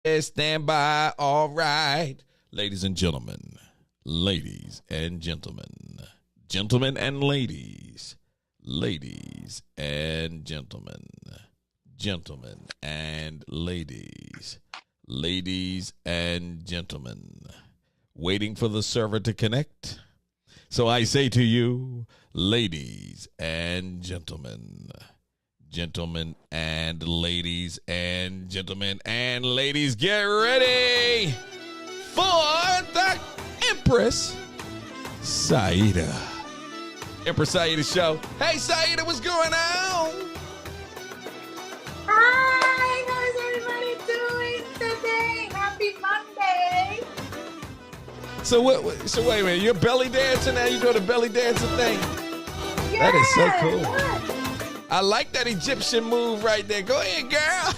Stand by. All right. Ladies and gentlemen. Ladies and gentlemen. Gentlemen and ladies. Ladies and gentlemen. Gentlemen and ladies. Ladies and gentlemen. Waiting for the server to connect. So I say to you, ladies and gentlemen. Gentlemen and ladies and gentlemen and ladies, get ready for the Empress Saajida. Empress Saajida show. Hey, Saajida, what's going on? Hi, how's everybody doing today? Happy Monday. So wait a minute, you're belly dancing now? You doing the belly dancing thing? Yeah, that is so cool. yeah. I like that Egyptian move right there. Go ahead, girl.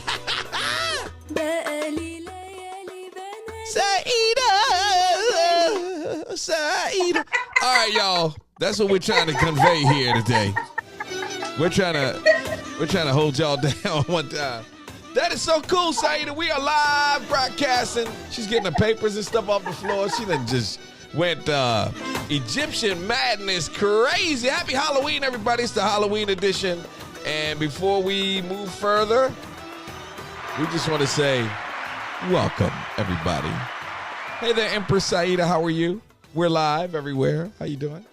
Saajida. Saajida. All right, y'all. That's what we're trying to convey here today. We're trying to hold y'all down one time. That is so cool, Saajida. We are live broadcasting. She's getting the papers and stuff off the floor. She done just went Egyptian madness crazy. Happy Halloween, everybody. It's the Halloween edition. And before we move further, we just want to say welcome, everybody. Hey there, Empress Saajida. How are you? We're live everywhere. How you doing?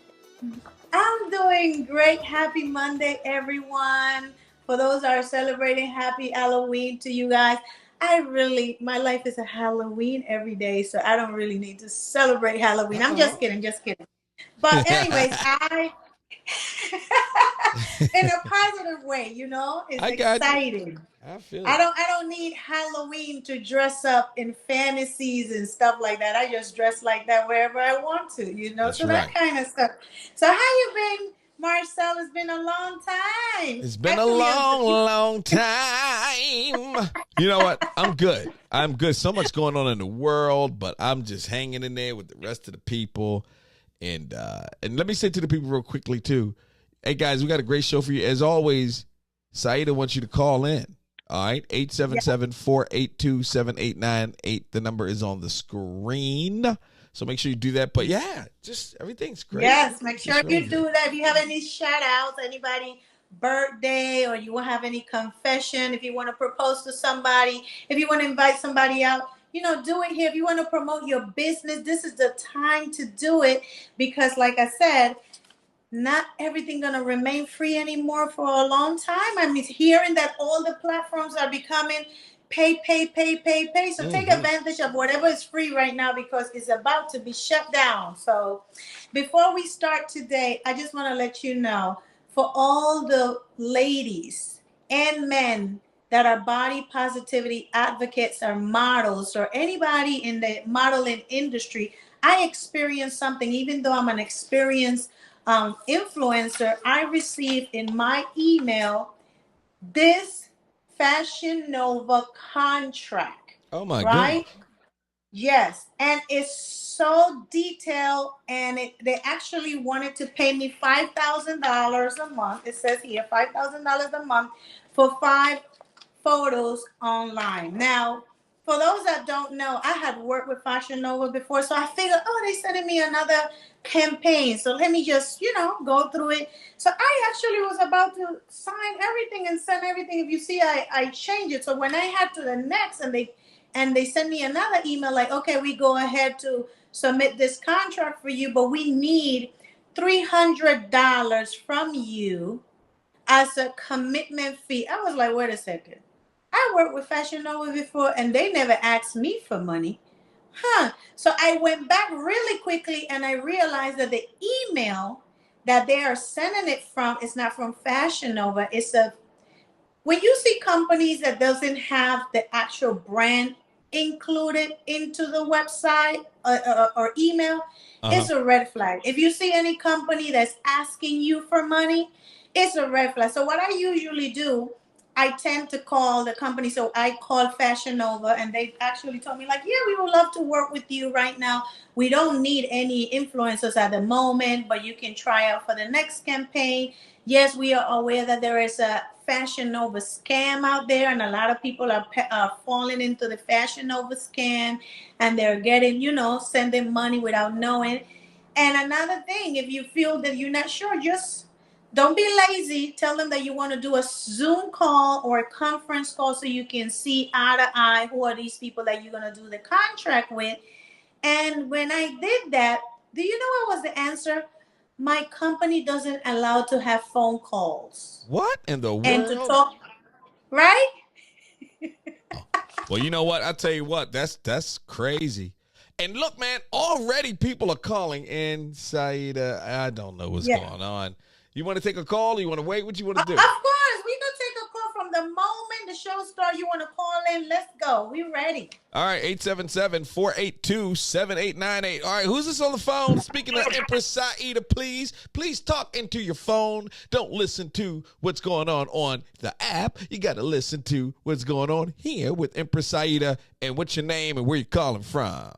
I'm doing great. Happy Monday, everyone. For those that are celebrating, happy Halloween to you guys. My life is a Halloween every day, so I don't really need to celebrate Halloween. I'm just kidding. But anyways, in a positive way, it's exciting. I feel it. I don't need Halloween to dress up in fantasies and stuff like that. I just dress like that wherever I want to, That's so right. that kind of stuff. So how you been, Marcel? It's been a long time. It's been a long time. You know what? I'm good. So much going on in the world, but I'm just hanging in there with the rest of the people. And let me say to the people real quickly, too. Hey, guys, we got a great show for you. As always, Saajida wants you to call in. All right, 877-482-7898. The number is on the screen. So make sure you do that. But, yeah, just everything's great. Yes, make sure you do that. If you have any shout-outs, anybody birthday, or you want to have any confession, if you want to propose to somebody, if you want to invite somebody out, do it here. If you want to promote your business, this is the time to do it because, like I said, not everything going to remain free anymore for a long time. I'm hearing that all the platforms are becoming pay. So take advantage of whatever is free right now because it's about to be shut down. So before we start today, I just want to let you know, for all the ladies and men that are body positivity advocates or models or anybody in the modeling industry, I experienced something. Even though I'm an experienced influencer, I received in my email this Fashion Nova contract. Oh, my right? goodness. Yes, and it's so detailed, and they actually wanted to pay me $5,000 a month. It says here $5,000 a month for 5 photos online. Now, for those that don't know, I had worked with Fashion Nova before, so I figured, they sending me another campaign. So let me just, go through it. So I actually was about to sign everything and send everything. If you see, I changed it. So when I had to the next, and they sent me another email like, okay, we go ahead to submit this contract for you, but we need $300 from you as a commitment fee. I was like, wait a second. I worked with Fashion Nova before, and they never asked me for money. So I went back really quickly, and I realized that the email that they are sending it from is not from Fashion Nova. When you see companies that doesn't have the actual brand included into the website or email, it's a red flag. If you see any company that's asking you for money, it's a red flag. So what I usually do, I tend to call the company. So I called Fashion Nova, and they actually told me, like, yeah, we would love to work with you right now. We don't need any influencers at the moment, but you can try out for the next campaign. Yes, we are aware that there is a Fashion Nova scam out there, and a lot of people are falling into the Fashion Nova scam, and they're getting, sending money without knowing. And another thing, if you feel that you're not sure, just don't be lazy. Tell them that you want to do a Zoom call or a conference call so you can see eye to eye who are these people that you're going to do the contract with. And when I did that, do you know what was the answer? My company doesn't allow to have phone calls What in the and to world? talk, right? Well, you know what? I tell you what, that's crazy. And look, man, already people are calling in, Saida. I don't know what's Yeah. going on. You want to take a call or you want to wait? What you want to Of do? course, we can take a call from the moment the show starts. You want to call in? Let's go. We ready. All right, 877-482-7898. All right, who's this on the phone? Speaking of Empress Saajida, please talk into your phone. Don't listen to what's going on the app. You got to listen to what's going on here with Empress Saajida. And what's your name and where you calling from?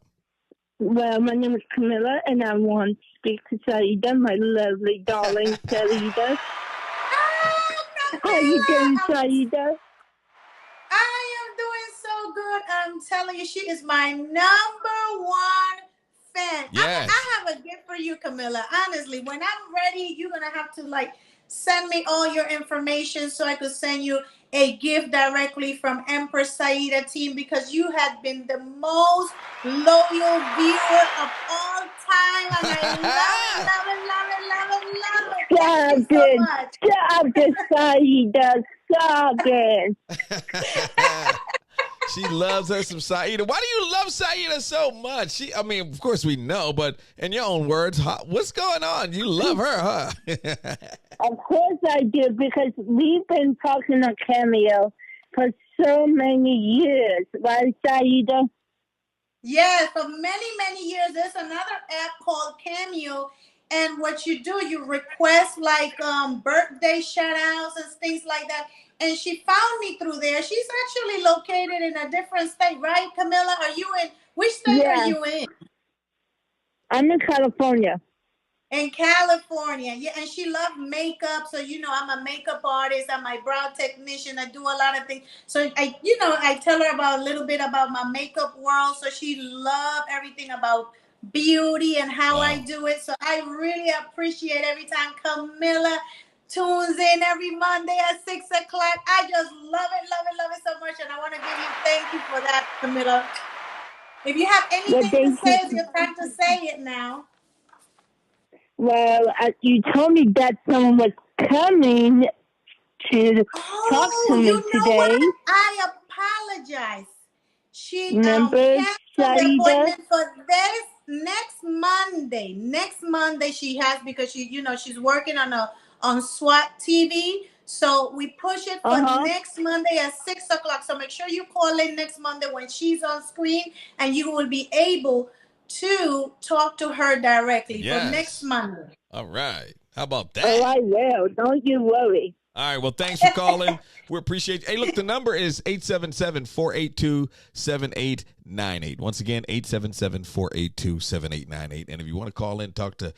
Well, my name is Camilla, and I want to speak to Saajida, my lovely darling Saajida. How you doing, Saajida? I am doing so good. I'm telling you, she is my number one fan. Yes. I have a gift for you, Camilla. Honestly, when I'm ready, you're going to have to send me all your information so I could send you a gift directly from Empress Saajida team, because you have been the most loyal viewer of all time, and I love it, love it, love it, love it, love it, love it. Thank you so much. Stop it, Saajida. Stop it. She loves her some Saajida. Why do you love Saajida so much? Of course we know, but in your own words, what's going on? You love her, huh? Of course I do, because we've been talking on Cameo for so many years, right, Saajida? Yes, for many, many years. There's another app called Cameo, and what you do, you request birthday shout outs and things like that. And she found me through there. She's actually located in a different state, right, Camilla? Are you in which state are you in? I'm in California. In California, yeah, and she loved makeup. So I'm a makeup artist. I'm a brow technician. I do a lot of things. So I tell her about a little bit about my makeup world. So she loved everything about beauty and how I do it. So I really appreciate every time Camilla tunes in every Monday at 6 o'clock. I just love it, love it, love it so much, and I want to give you thank you for that, Camilla. If you have anything to say, it's your time to say it now. Well, you told me that someone was coming to talk to me today. What? I apologize. She canceled the appointment for this next Monday. Next Monday she has, because she's working on SWAT TV. So we push it for next Monday at 6 o'clock. So make sure you call in next Monday when she's on screen, and you will be able to talk to her directly for next Monday. All right. How about that? Oh, I will. Don't you worry. All right. Well, thanks for calling. We appreciate you. Hey, look, the number is 877-482-7898. Once again, 877-482-7898. And if you want to call in, talk to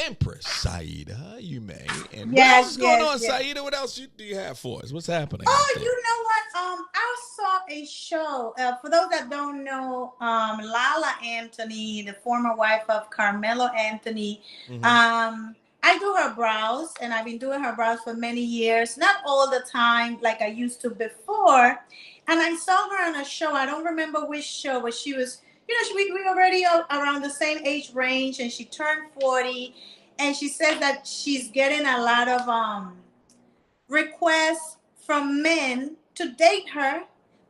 Empress Saajida, you may. And what else is going on, Saajida? What else do you have for us? What's happening? Oh, you know what? I saw a show. For those that don't know, Lala Anthony, the former wife of Carmelo Anthony, I do her brows, and I've been doing her brows for many years. Not all the time like I used to before. And I saw her on a show. I don't remember which show, but she was, we were already around the same age range, and she turned 40. And she said that she's getting a lot of requests from men to date her,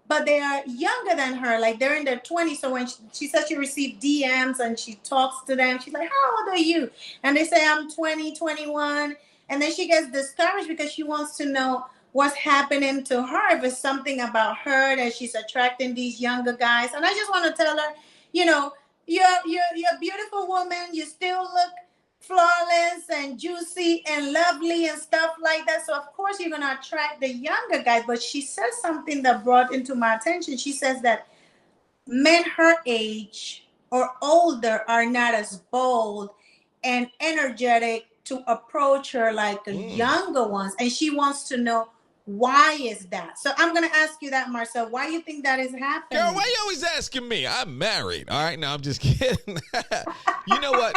but they are younger than her, like they're in their 20s. So when she says she received DMs and she talks to them, she's like, how old are you? And they say, I'm 20, 21. And then she gets discouraged because she wants to know what's happening to her, if it's something about her that she's attracting these younger guys. And I just want to tell her, you're a beautiful woman. You still look flawless and juicy and lovely and stuff like that. So of course you're gonna attract the younger guys. But she says something that brought into my attention. She says that men her age or older are not as bold and energetic to approach her like the younger ones. And she wants to know why is that. So I'm gonna ask you that, Marcel. Why do you think that is happening? Girl, why you always asking me? I'm married. All right, now I'm just kidding. You know what?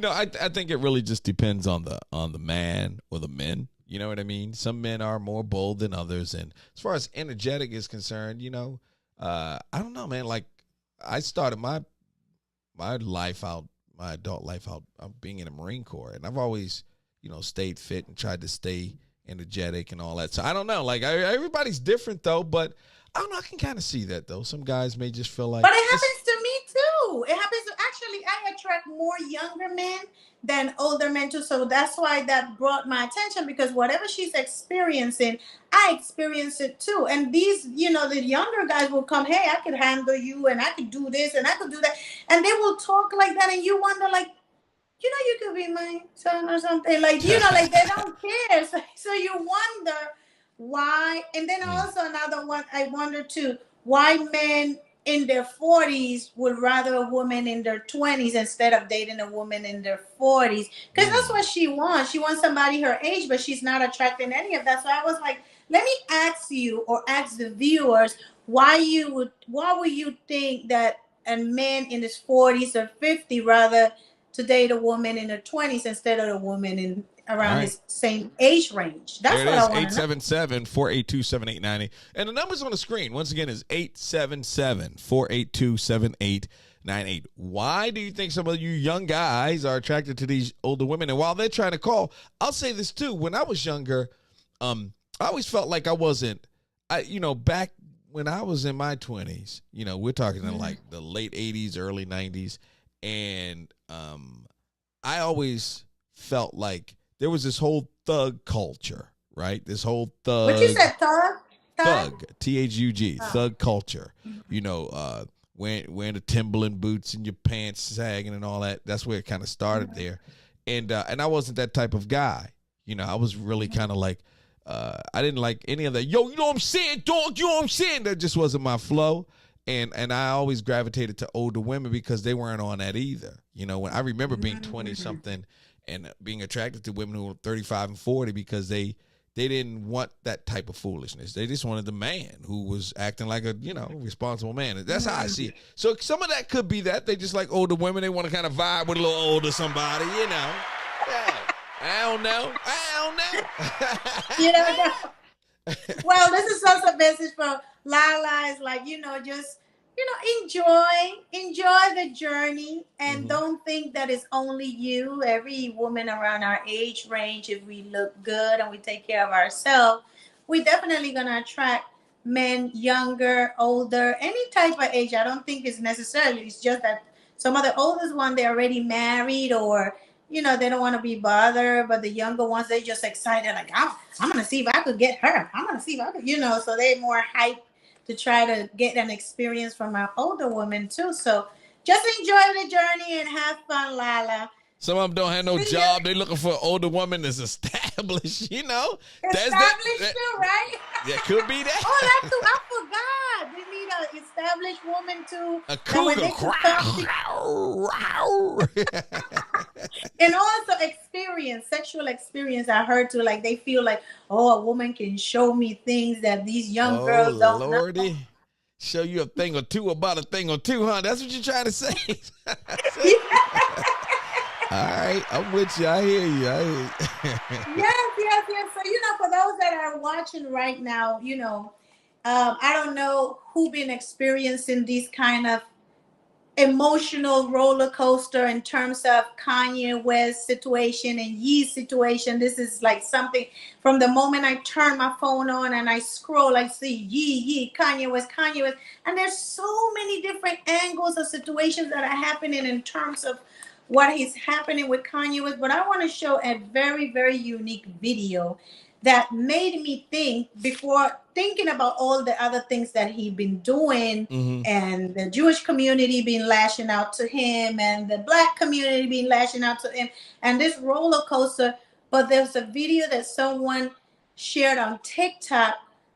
I think it really just depends on the man or the men. You know what I mean? Some men are more bold than others, and as far as energetic is concerned, I don't know, man. Like I started my life out, my adult life out, being in the Marine Corps, and I've always, stayed fit and tried to stay energetic and all that. So I don't know. Like everybody's different though, but I don't know. I can kind of see that though. Some guys may just feel like. But it happens to me too. It happens to actually. I attract more younger men than older men too. So that's why that brought my attention, because whatever she's experiencing, I experience it too. And these, the younger guys will come, hey, I could handle you, and I could do this, and I could do that, and they will talk like that, and you wonder, like, you could be my son or something. Like, like they don't care. So you wonder why. And then also another one, I wonder too, why men in their 40s would rather a woman in their 20s instead of dating a woman in their 40s. Because that's what she wants. She wants somebody her age, but she's not attracting any of that. So I was like, let me ask you, or ask the viewers, why would you think that a man in his 40s or 50 rather to date a woman in her 20s instead of a woman in around his same age range? That's there what I want. 877-482-7890. And the numbers on the screen, once again, is 877-482-7890. Why do you think some of you young guys are attracted to these older women? And while they're trying to call, I'll say this too. When I was younger, I always felt like I wasn't, back when I was in my 20s, we're talking in like the late 80s, early 90s. And I always felt like there was this whole thug culture, right? This whole thug. What you said, thug? Thug, Thug, thug culture. Wearing the Timberland boots and your pants sagging and all that. That's where it kind of started there. And I wasn't that type of guy. I was really kind of like, I didn't like any of that. Yo, you know what I'm saying, dog? You know what I'm saying? That just wasn't my flow. And I always gravitated to older women because they weren't on that either. When I remember being 20-something and being attracted to women who were 35 and 40 because they didn't want that type of foolishness. They just wanted the man who was acting like a, responsible man. That's how I see it. So some of that could be that. They just like older women. They want to kind of vibe with a little older somebody, Yeah. I don't know. You don't know. Well, this is also a message for Lala. Is like, just, enjoy the journey, and don't think that it's only you. Every woman around our age range, if we look good and we take care of ourselves, we're definitely going to attract men younger, older, any type of age. I don't think it's necessarily. It's just that some of the oldest ones, they're already married, or they don't want to be bothered. But the younger ones, they just excited, like, I'm going to see if I could get her. I'm going to see if I could, so they're more hyped to try to get an experience from our older women too. So just enjoy the journey and have fun, Lala. Some of them don't have no job. They're looking for an older woman that's established, Established too, right? Yeah, could be that. Oh, that's too. I forgot. We need an established woman too. A cougar. And also sexual experience. I heard too, like they feel like, a woman can show me things that these young girls don't know. Show you a thing or two about a thing or two, huh? That's what you're trying to say. All right, I'm with you. I hear you. Yes. So, for those that are watching right now, I don't know who been experiencing these kind of emotional roller coaster in terms of Kanye West situation and Yee's situation. This is like something from the moment I turn my phone on and I scroll, I see Yee, Kanye West. And there's so many different angles of situations that are happening in terms of what is happening with Kanye West. But I want to show a very, very unique video that made me think, before thinking about all the other things that he'd been doing, and the Jewish community been lashing out to him, and the Black community been lashing out to him, and this roller coaster. But there's a video that someone shared on TikTok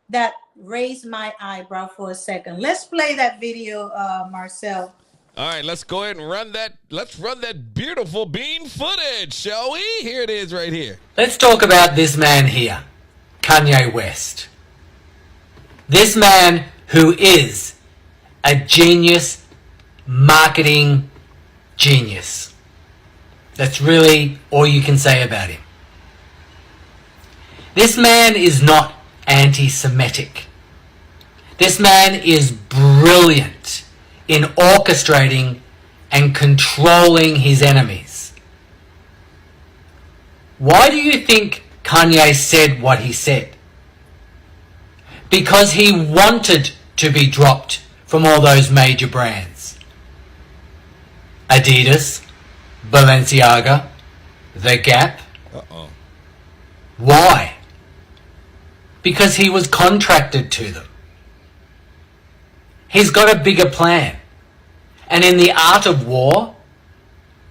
that raised my eyebrow for a second. Let's play that video, Marcel. All right, let's go ahead and run that. Let's run that beautiful bean footage, shall we? Here it is right here. Let's talk about this man here, Kanye West. This man who is a genius, marketing genius. That's really all you can say about him. This man is not anti-Semitic. This man is brilliant in orchestrating and controlling his enemies. Why do you think Kanye said what he said? Because he wanted to be dropped from all those major brands. Adidas, Balenciaga, The Gap. Why? Because he was contracted to them. He's got a bigger plan. And in the art of war,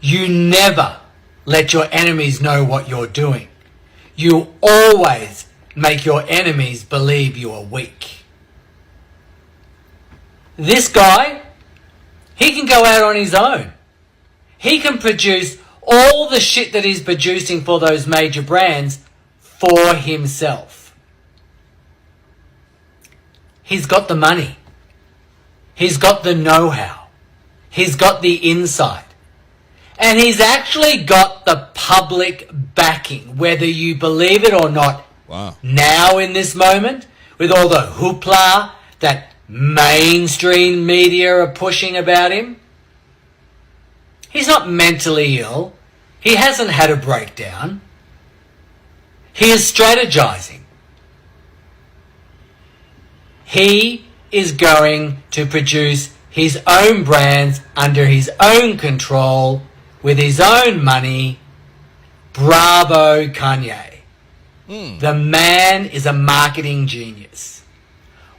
you never let your enemies know what you're doing. You always make your enemies believe you are weak. This guy, he can go out on his own. He can produce all the shit that he's producing for those major brands for himself. He's got the money. He's got the know-how. He's got the insight. And he's actually got the public backing, whether you believe it or not. Wow. Now in this moment, with all the hoopla that mainstream media are pushing about him, he's not mentally ill. He hasn't had a breakdown. He is strategizing. He is going to produce his own brands under his own control with his own money. Bravo, Kanye. The man is a marketing genius.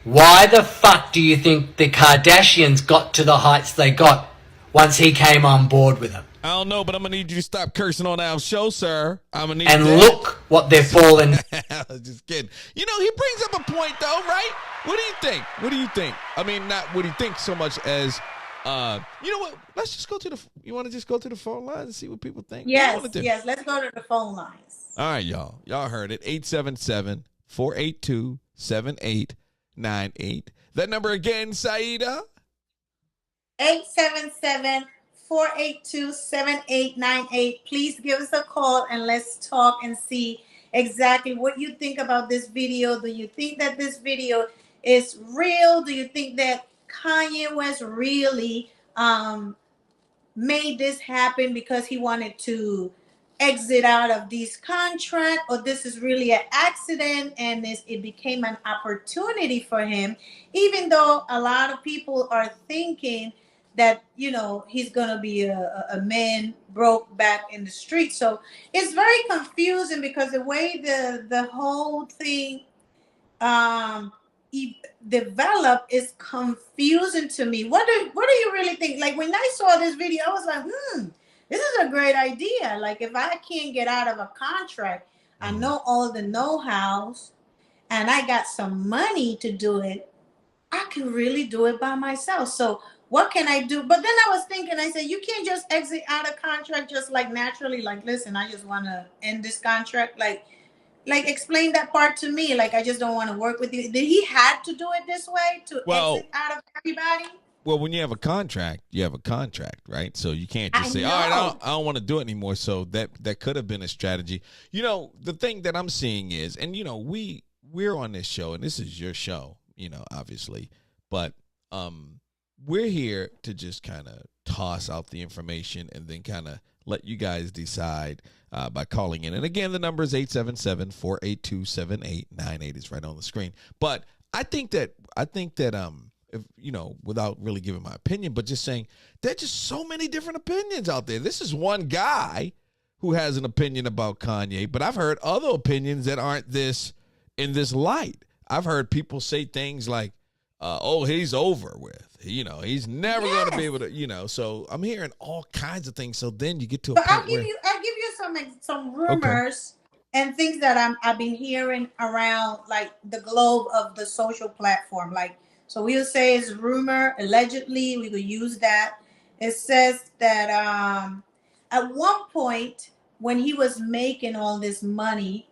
Why the fuck do you think the Kardashians got to the heights they got once he came on board with them? I don't know, but I'm going to need you to stop cursing on our show, sir. I'm going to need And that. look what they're falling. Just kidding. You know, he brings up a point, though, right? What do you think? What do you think? I mean, not what do you think so much as, you know what? Let's just go to the, you want to just go to the phone lines and see what people think? Yes, yes. Let's go to the phone lines. All right, y'all. Y'all heard it. 877-482-7898. That number again, Saajida? 877-482-7898. Please give us a call and let's talk and see exactly what you think about this video. Do you think that this video is real? Do you think that Kanye West really made this happen because he wanted to exit out of these contracts, or this is really an accident and it became an opportunity for him, even though a lot of people are thinking that, you know, he's going to be a man broke back in the street. So it's very confusing because the way the whole thing developed is confusing to me. What do you really think? Like when I saw this video, I was like, this is a great idea. Like if I can't get out of a contract, I know all the know-hows and I got some money to do it, I can really do it by myself. So what can I do? But then I was thinking, I said, you can't just exit out of contract just like naturally. Like, listen, I just want to end this contract. Like explain that part to me. Like, I just don't want to work with you. Did he have to do it this way to exit out of everybody? Well, when you have a contract, you have a contract, right? So you can't just say, all right, I don't want to do it anymore. So that could have been a strategy. You know, the thing that I'm seeing is, and, you know, we're on this show, and this is your show, you know, obviously. But we're here to just kind of toss out the information and then kind of let you guys decide by calling in. And again, the number is 877-482-7898. It's right on the screen. But I think that if, you know, without really giving my opinion, but just saying there's just so many different opinions out there. This is one guy who has an opinion about Kanye, but I've heard other opinions that aren't this in this light. I've heard people say things like, oh, he's over with. He's never going to be able to, so I'm hearing all kinds of things. So then you get to a But point I'll give you some Okay. rumors and things that I've been hearing around like the globe of the social platform. Like, so we'll say it's rumor, allegedly, we could use that. It says that at one point when he was making all this money,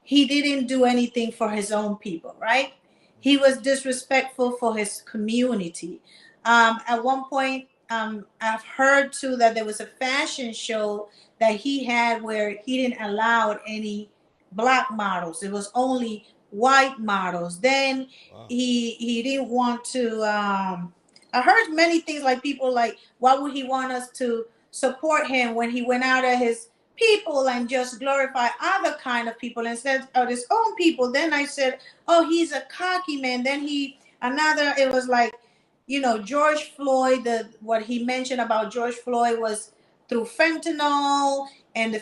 he didn't do anything for his own people, right? He was disrespectful for his community. At one point, I've heard too that there was a fashion show that he had where he didn't allow any black models. It was only white models. Then he didn't want to. I heard many things like people like, why would he want us to support him when he went out of his people and just glorify other kind of people instead of his own people? Then I said, oh, he's a cocky man. Then it was like, George Floyd, what he mentioned about George Floyd was through fentanyl, and the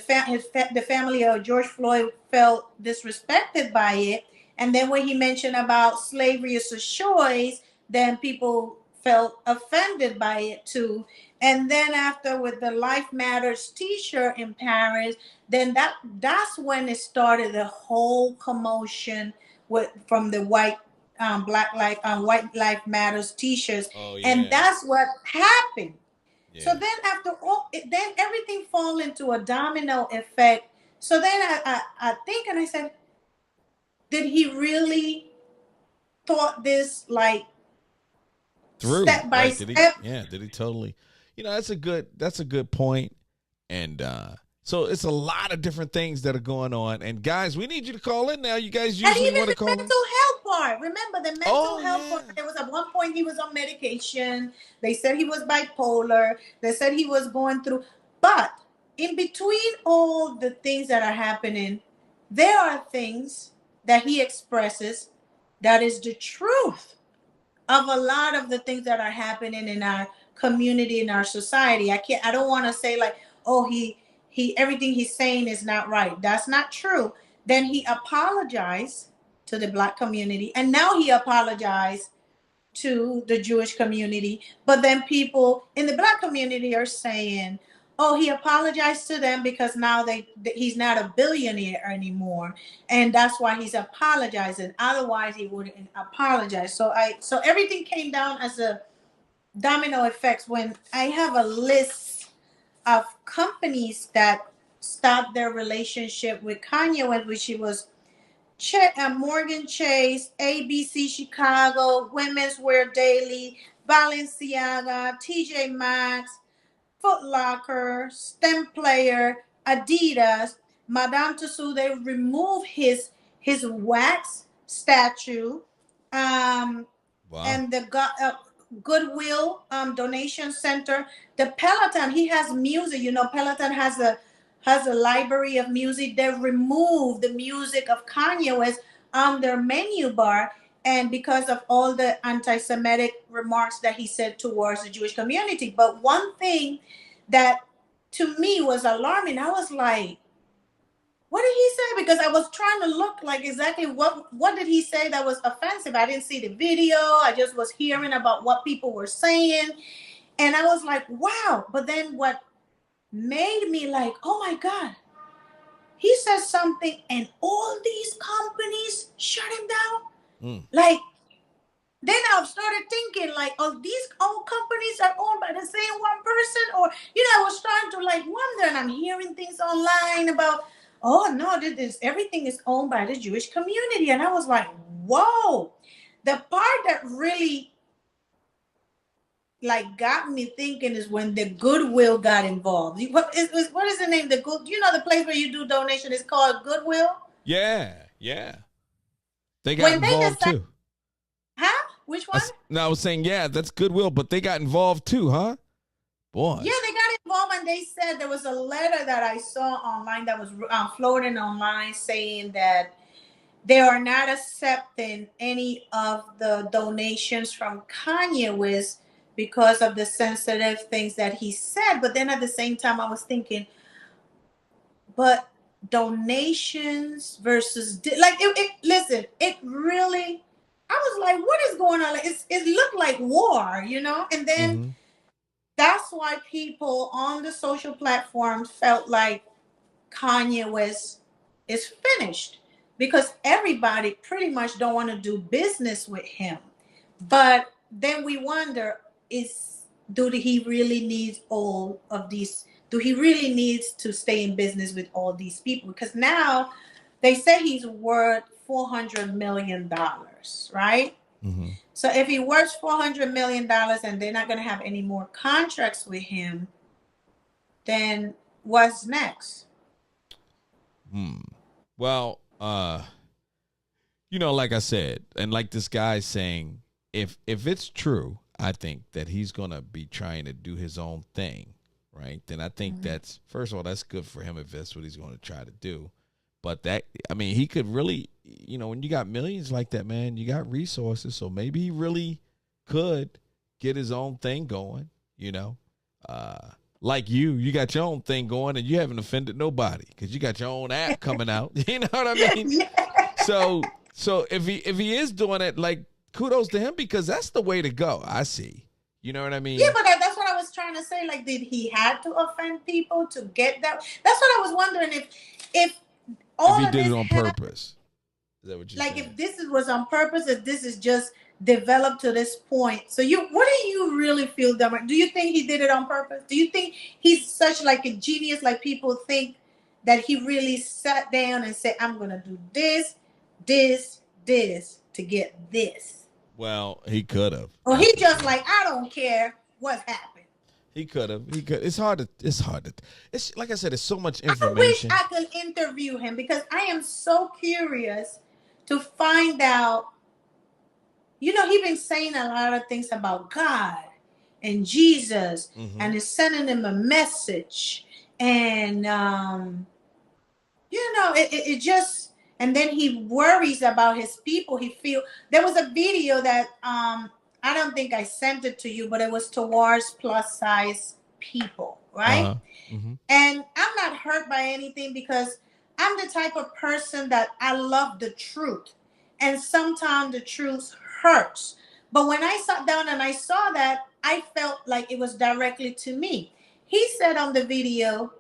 family of George Floyd felt disrespected by it. And then when he mentioned about slavery as a choice, then people felt offended by it too. And then after with the Life Matters T-shirt in Paris, then that's when it started the whole commotion from the white White Life Matters T-shirts, and that's what happened. Yeah. So then after all, then everything fall into a domino effect. So then I think, and I said, did he really thought this like through step by step? Did he totally? That's a good point. And so it's a lot of different things that are going on. And guys, we need you to call in now. You guys usually want to call in. And even the mental health part. Remember the mental health part. There was at one point he was on medication. They said he was bipolar. They said he was going through. But in between all the things that are happening, there are things that he expresses that is the truth of a lot of the things that are happening in our community, in our society. I don't want to say like, oh, he everything he's saying is not right. That's not true. Then he apologized to the Black community, and now he apologized to the Jewish community. But then people in the Black community are saying, oh, he apologized to them because now he's not a billionaire anymore, and that's why he's apologizing. Otherwise, he wouldn't apologize. So everything came down as a domino effects. When I have a list of companies that stopped their relationship with Kanye West, which he was Morgan Chase, ABC Chicago, Women's Wear Daily, Balenciaga, TJ Maxx, Foot Locker, STEM Player, Adidas, Madame Tussauds. They removed his wax statue, and the Goodwill donation center. The Peloton, he has music. Peloton has a library of music. They removed the music of Kanye West on their menu bar, and because of all the anti-Semitic remarks that he said towards the Jewish community. But one thing that to me was alarming, I was like, what did he say? Because I was trying to look like exactly what did he say that was offensive. I didn't see the video. I just was hearing about what people were saying. And I was like, wow. But then what made me like, oh my God, he says something and all these companies shut him down. Like, then I started thinking like, oh, these all companies are owned by the same one person? Or, I was starting to like wonder, and I'm hearing things online about, oh no, everything is owned by the Jewish community. And I was like, whoa. The part that really like got me thinking is when the Goodwill got involved. What is the name? The place where you do donation is called Goodwill? Yeah. They got involved too. Huh? Which one? I was saying, yeah, that's Goodwill, but they got involved too, huh? Boy. Yeah, they got involved, and they said there was a letter that I saw online that was floating online saying that they are not accepting any of the donations from Kanye West because of the sensitive things that he said. But then at the same time, I was thinking, but donations versus listen, it really, I was like, what is going on? Like, it looked like war, and then Mm-hmm. that's why people on the social platforms felt like Kanye West is finished, because everybody pretty much don't want to do business with him. But then we wonder, do he really need all of these? Do he really needs to stay in business with all these people? Because now they say he's worth $400 million, right? Mm-hmm. So if he worth $400 million and they're not going to have any more contracts with him, then what's next? Well, like I said, and like this guy's saying, if it's true, I think that he's gonna be trying to do his own thing, right? Then I think that's, first of all, that's good for him if that's what he's gonna try to do. But he could really, when you got millions like that, man, you got resources, so maybe he really could get his own thing going, like you got your own thing going and you haven't offended nobody because you got your own app coming out. You know what I mean? So if he is doing it, like, kudos to him, because that's the way to go. I see. You know what I mean? Yeah, but that's what I was trying to say. Like, did he have to offend people to get that? That's what I was wondering, if all he of did this it on purpose. Is that what you're saying? if this was on purpose, if this is just developed to this point. So what do you really feel, Dumber? Do you think he did it on purpose? Do you think he's such like a genius, like people think, that he really sat down and said, I'm gonna do this, this, this to get this? Well, he could have. Or he just like, I don't care what happened. He could have. He could. It's hard to. It's like I said. It's so much information. I wish I could interview him, because I am so curious to find out. He's been saying a lot of things about God and Jesus, and is sending him a message, and it just. And then he worries about his people. There was a video that I don't think I sent it to you, but it was towards plus size people, right? And I'm not hurt by anything, because I'm the type of person that I love the truth. And sometimes the truth hurts. But when I sat down and I saw that, I felt like it was directly to me. He said on the video,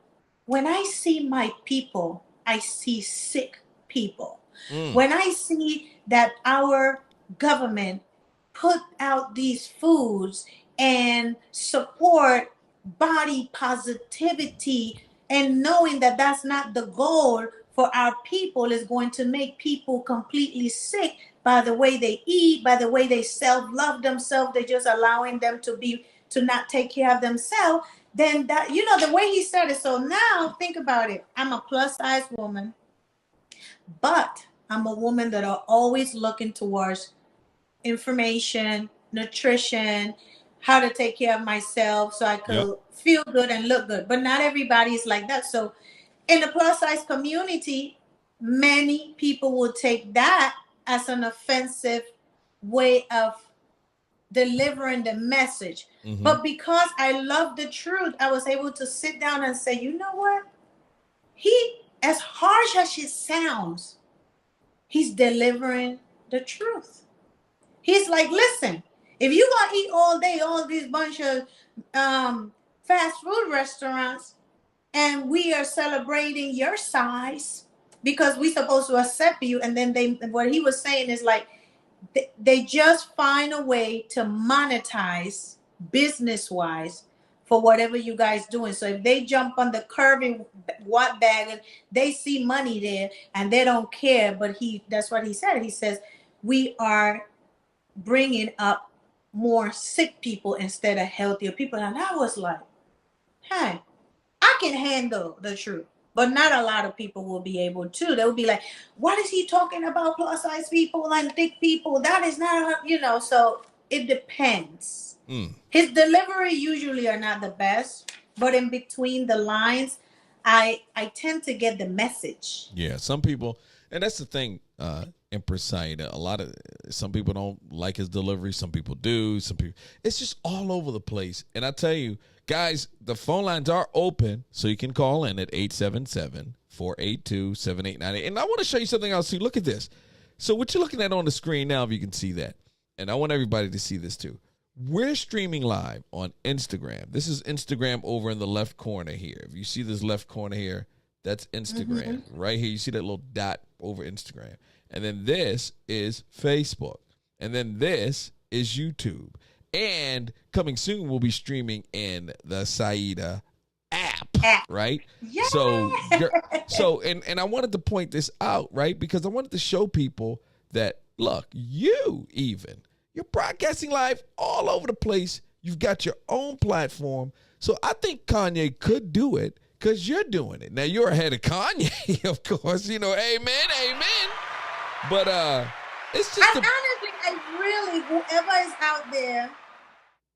when I see my people, I see sick people. When I see that our government put out these foods and support body positivity, and knowing that that's not the goal for our people, is going to make people completely sick by the way they eat, by the way they self-love themselves, they're just allowing them to not take care of themselves, then that, the way he said it. So now think about it. I'm a plus size woman, but I'm a woman that are always looking towards information, nutrition, how to take care of myself so I could feel good and look good. But not everybody is like that. So in the plus size community, many people will take that as an offensive way of delivering the message. But because I love the truth, I was able to sit down and say, you know what? As harsh as it sounds, he's delivering the truth. He's like, listen, if you gonna eat all day, all these bunch of fast food restaurants, and we are celebrating your size because we're supposed to accept you, and then what he was saying is like, they just find a way to monetize business-wise for whatever you guys doing. So if they jump on the curvy watt bag and they see money there and they don't care, but that's what he said. He says, we are bringing up more sick people instead of healthier people. And I was like, hey, I can handle the truth, but not a lot of people will be able to. They'll be like, what is he talking about? Plus size people and thick people? That is not, so it depends. His delivery usually are not the best, but in between the lines, I tend to get the message. Yeah, some people, and that's the thing, Empress Saajida. Some people don't like his delivery. Some people do. Some people, it's just all over the place. And I tell you, guys, the phone lines are open, so you can call in at 877-482-7898. And I want to show you something else too. Look at this. So what you're looking at on the screen now, if you can see that, and I want everybody to see this too. We're streaming live on Instagram. This is Instagram over in the left corner here. If you see this left corner here, that's Instagram. Right here, you see that little dot over Instagram. And then this is Facebook. And then this is YouTube. And coming soon, we'll be streaming in the Saajida app, right? Yeah. So I wanted to point this out, right? Because I wanted to show people that, look, you're broadcasting live all over the place. You've got your own platform. So I think Kanye could do it because you're doing it. Now, you're ahead of Kanye, of course. You know, amen. But it's just honestly, whoever is out there,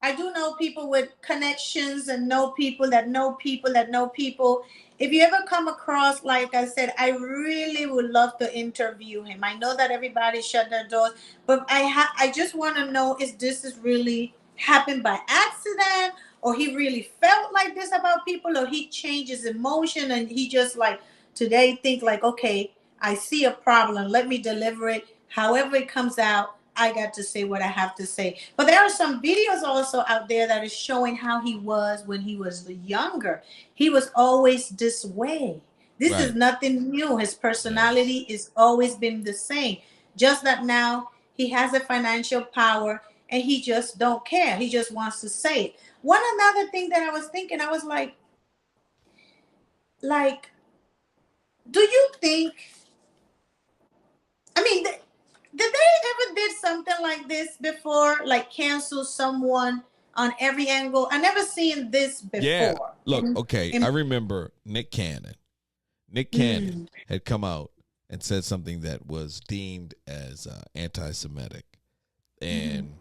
I do know people with connections and know people that know people that know people. If you ever come across, like I said, I really would love to interview him. I know that everybody shut their doors, but I just want to know if this is really happened by accident, or he really felt like this about people, or he changed his emotion and he just like today think like, okay, I see a problem, let me deliver it. However it comes out, I got to say what I have to say. But there are some videos also out there that is showing how he was when he was younger. He was always this way. This is nothing new. His personality is always been the same. Just that now he has a financial power and he just don't care. He just wants to say it. One another thing that I was thinking, I was like, do you think, I mean, did they ever did something like this before, like cancel someone on every angle? I never seen this before. Yeah, look, okay, I remember Nick Cannon. Nick Cannon had come out and said something that was deemed as anti-Semitic, and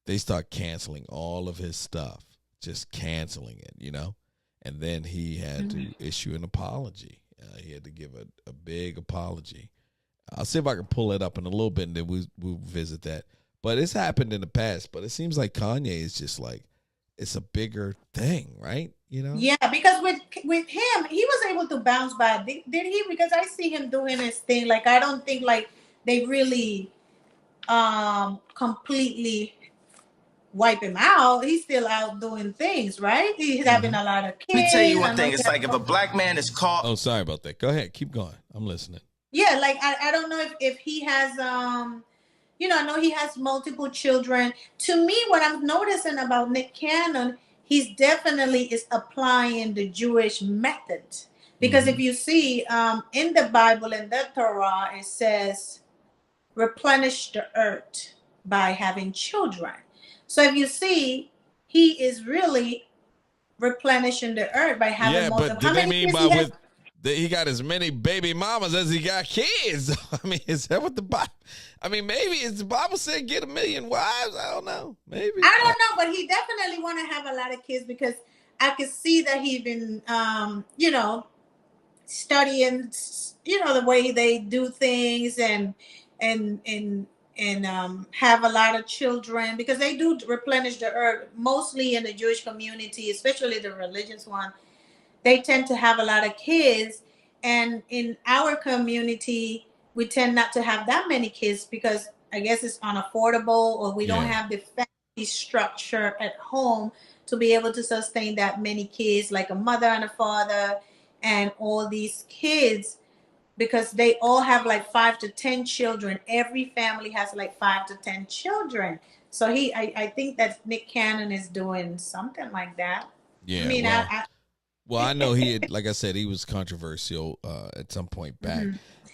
they start canceling all of his stuff, just canceling it, you know? And then he had to issue an apology. He had to give a big apology. I'll see if I can pull it up in a little bit, and then we'll visit that. But it's happened in the past, but it seems like Kanye is just like, it's a bigger thing, right? You know? Yeah, because with him, he was able to bounce back. Did he? Because I see him doing his thing. Like, I don't think like they really completely wipe him out. He's still out doing things, right? He's having a lot of kids. Let me tell you one thing. It's like if a black man is caught. Oh, sorry about that. Go ahead. Keep going. I'm listening. Yeah, like I don't know if he has I know he has multiple children. To me, what I'm noticing about Nick Cannon, he's definitely is applying the Jewish method. Because if you see in the Bible, in the Torah, it says replenish the earth by having children. So if you see, he is really replenishing the earth by having multiple. But do they mean by he got as many baby mamas as he got kids? I mean, is that what the Bible? I mean, maybe is the Bible said get 1 million wives? I don't know. Maybe I don't know, but he definitely want to have a lot of kids because I could see that he's been, studying, the way they do things and have a lot of children because they do replenish the earth. Mostly in the Jewish community, especially the religious one. They tend to have a lot of kids, and in our community, we tend not to have that many kids because I guess it's unaffordable, or we don't have the family structure at home to be able to sustain that many kids, like a mother and a father, and all these kids, because they all have like 5 to 10 children. Every family has like 5 to 10 children. So I think that Nick Cannon is doing something like that. Yeah. I mean, well, I know he had, like I said, he was controversial at some point back.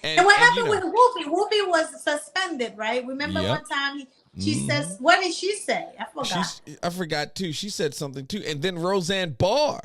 And what happened with Whoopi? Whoopi was suspended, right? Remember one time she says, what did she say? I forgot. I forgot too. She said something too. And then Roseanne Barr,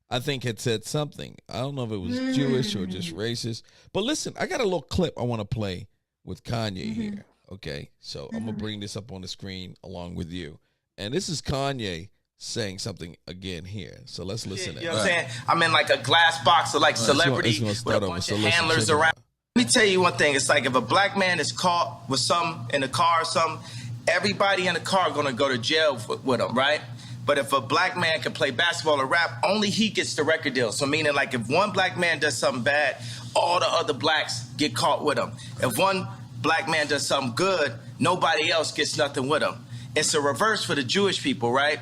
I think, had said something. I don't know if it was Jewish or just racist. But listen, I got a little clip I want to play with Kanye here. Okay, so I'm going to bring this up on the screen along with you. And this is Kanye saying something again here. So let's listen. You know what I'm saying? I'm in like a glass box of like celebrity with a bunch of handlers around. Let me tell you one thing. It's like if a black man is caught with some in the car or something, everybody in the car gonna go to jail with him, right? But if a black man can play basketball or rap, only he gets the record deal. So meaning like if one black man does something bad, all the other blacks get caught with him. If one black man does something good, nobody else gets nothing with him. It's a reverse for the Jewish people, right?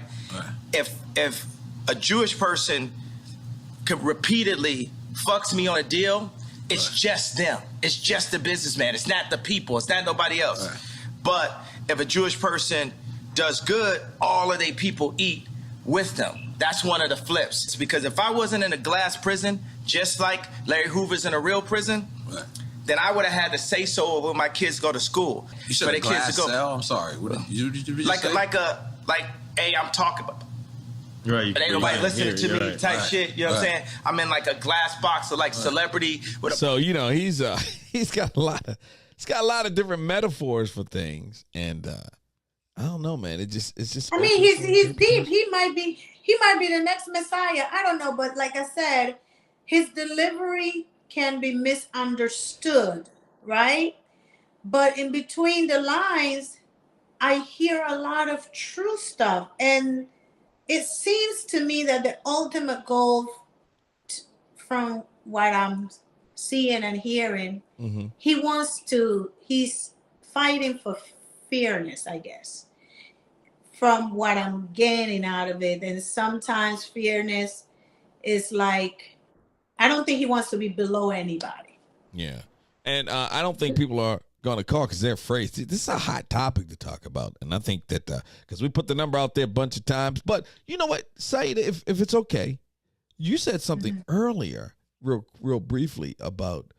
If a Jewish person could repeatedly fucks me on a deal, it's just them. It's just the businessman. It's not the people. It's not nobody else. But if a Jewish person does good, all of their people eat with them. That's one of the flips. It's because if I wasn't in a glass prison, just like Larry Hoover's in a real prison, then I would have had to say so when my kids go to school. You said a glass cell? I'm sorry. What did you say? Hey, I'm talking about. Right. But ain't nobody listening to me type shit. You know what I'm saying? I'm in like a glass box of like celebrity. With So he's got a lot of different metaphors for things, and I don't know, man. It's just. I mean, he's deep. He might be the next Messiah. I don't know, but like I said, his delivery can be misunderstood, right? But in between the lines, I hear a lot of true stuff, and it seems to me that the ultimate goal, from what I'm seeing and hearing, he's fighting for fairness, I guess, from what I'm getting out of it. And sometimes fairness is like, I don't think he wants to be below anybody. Yeah. And I don't think people are going to call because they're afraid. This is a hot topic to talk about. And I think that because we put the number out there a bunch of times. But you know what, Saajida, if it's okay, you said something earlier, real briefly, about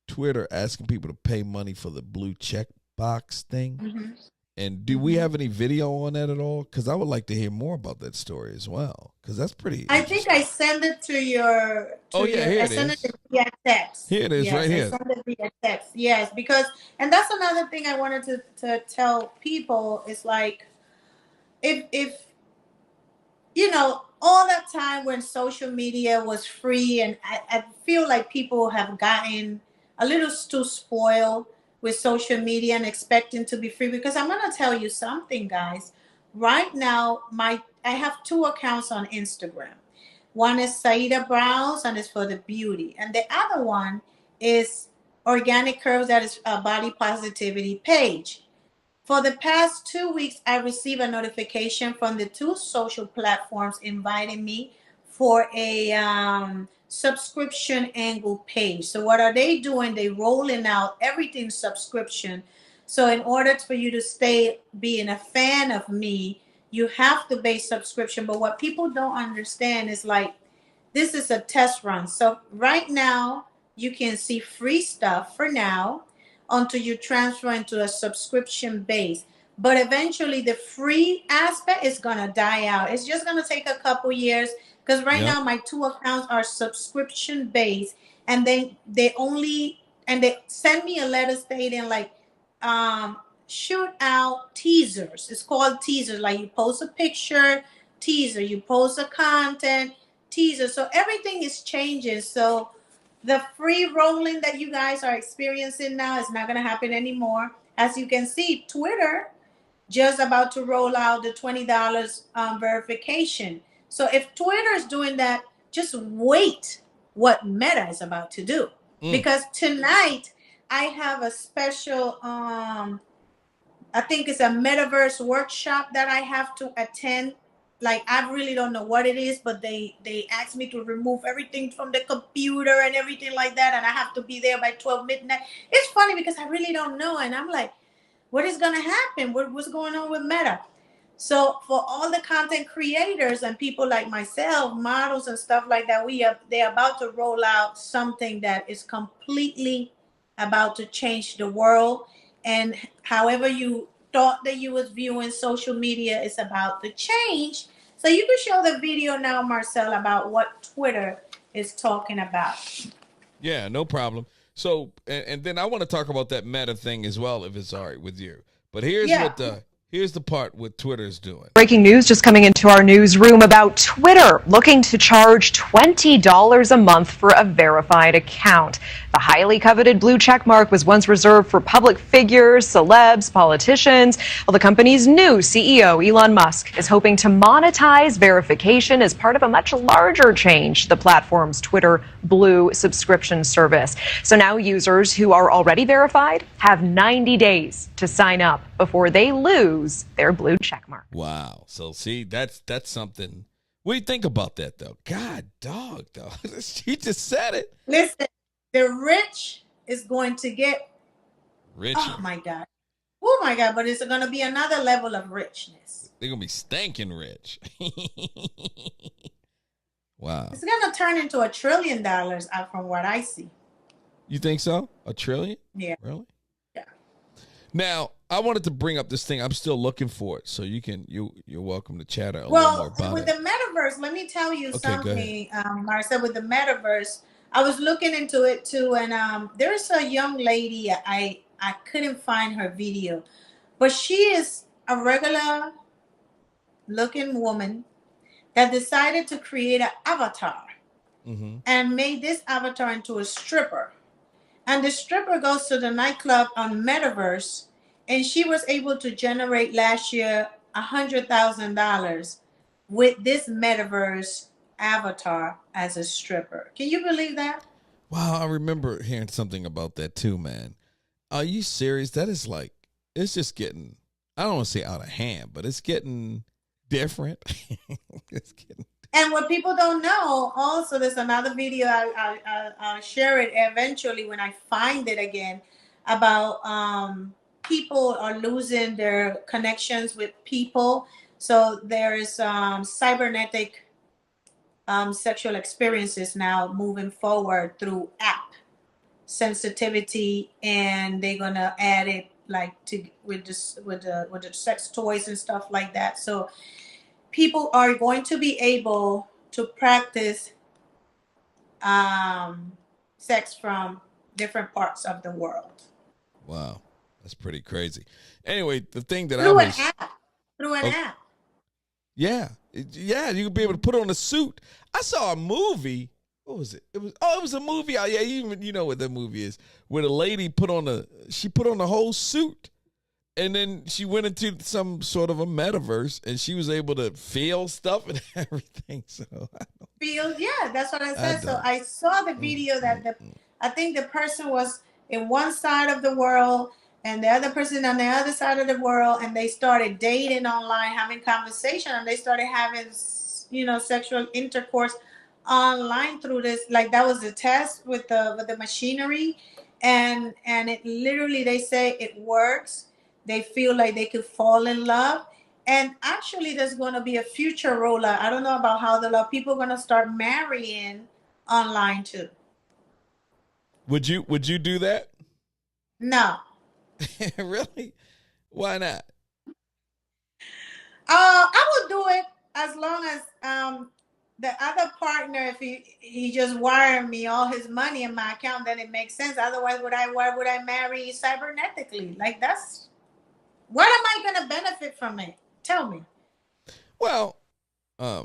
Twitter asking people to pay money for the blue check box thing. And do we have any video on that at all? Because I would like to hear more about that story as well. Because that's pretty. I think I sent it to your. Here it is. It via text. Here it is, right here. I sent it via text. Yes, because, and that's another thing I wanted to tell people is like, if you know, all that time when social media was free, and I feel like people have gotten a little too spoiled with social media and expecting to be free, because I'm going to tell you something, guys. Right now, I have 2 accounts on Instagram. One is Saajida Browns, and it's for the beauty. And the other one is Organic Curves, that is a body positivity page. For the past 2 weeks, I received a notification from the 2 social platforms inviting me for a subscription angle page. So what are they doing? They rolling out everything subscription. So in order for you to stay being a fan of me, you have to pay subscription. But what people don't understand is like, this is a test run. So right now you can see free stuff for now until you transfer into a subscription base. But eventually the free aspect is going to die out. It's just going to take a couple years. Because right now my 2 accounts are subscription based, and they send me a letter stating like, shoot out teasers. It's called teasers. Like you post a picture, teaser. You post a content, teaser. So everything is changing. So the free rolling that you guys are experiencing now is not going to happen anymore. As you can see, Twitter just about to roll out the $20 verification. So if Twitter is doing that, just wait what Meta is about to do. Because tonight I have a special, I think it's a metaverse workshop that I have to attend. Like, I really don't know what it is, but they asked me to remove everything from the computer and everything like that. And I have to be there by 12 midnight. It's funny because I really don't know. And I'm like, what is going to happen? What's going on with Meta? So for all the content creators and people like myself, models and stuff like that, they're about to roll out something that is completely about to change the world. And however you thought that you was viewing social media is about to change. So you can show the video now, Marcel, about what Twitter is talking about. Yeah, no problem. So, and then I want to talk about that Meta thing as well, if it's all right with you. But here's Here's the part what Twitter's doing. Breaking news just coming into our newsroom about Twitter looking to charge $20 a month for a verified account. The highly coveted blue check mark was once reserved for public figures, celebs, politicians. Well, the company's new CEO, Elon Musk, is hoping to monetize verification as part of a much larger change to the platform's Twitter Blue subscription service. So now users who are already verified have 90 days to sign up before they lose their blue check mark. Wow. So see, that's something. What do you think about that though? God dog. She just said it. Listen, the rich is going to get Richer. Oh my God. Oh my God, but it's going to be another level of richness. They're going to be stinking rich. Wow. It's going to turn into $1 trillion from what I see. You think so? $1 trillion? Yeah. Really? Yeah. Now, I wanted to bring up this thing. I'm still looking for it, so you're welcome to chat a little more about with it. the metaverse, let me tell you something, go ahead. Marcel. With the metaverse, I was looking into it too, and there's a young lady. I couldn't find her video, but she is a regular looking woman that decided to create an avatar and made this avatar into a stripper. And the stripper goes to the nightclub on Metaverse, and she was able to generate last year $100,000 with this Metaverse avatar as a stripper. Can you believe that? Wow, I remember hearing something about that too, man. Are you serious? That is like, it's just getting, I don't want to say out of hand, but it's getting different. It's getting. And what people don't know, also, there's another video, I'll share it eventually when I find it again, about people are losing their connections with people. So there's cybernetic sexual experiences now moving forward through app sensitivity, and they're gonna add it like with the sex toys and stuff like that. So people are going to be able to practice sex from different parts of the world. Wow, that's pretty crazy. Anyway, the thing that Through an app. Yeah, you could be able to put on a suit. I saw a movie. What was it? It was a movie. Oh, yeah, you know what that movie is. Where the lady put on the whole suit. And then she went into some sort of a metaverse, and she was able to feel stuff and everything. So Yeah, that's what I said. So I saw the video that I think the person was in one side of the world and the other person on the other side of the world, and they started dating online, having conversation, and they started having, sexual intercourse online through this. Like that was a test with the machinery, and it literally, they say it works. They feel like they could fall in love. And actually, there's going to be a future rollout. I don't know about how people are going to start marrying online too. Would you do that? No. Really? Why not? I would do it as long as the other partner, if he just wired me all his money in my account, then it makes sense. Otherwise, why would I marry cybernetically? Like what am I going to benefit from it? Tell me. Well, I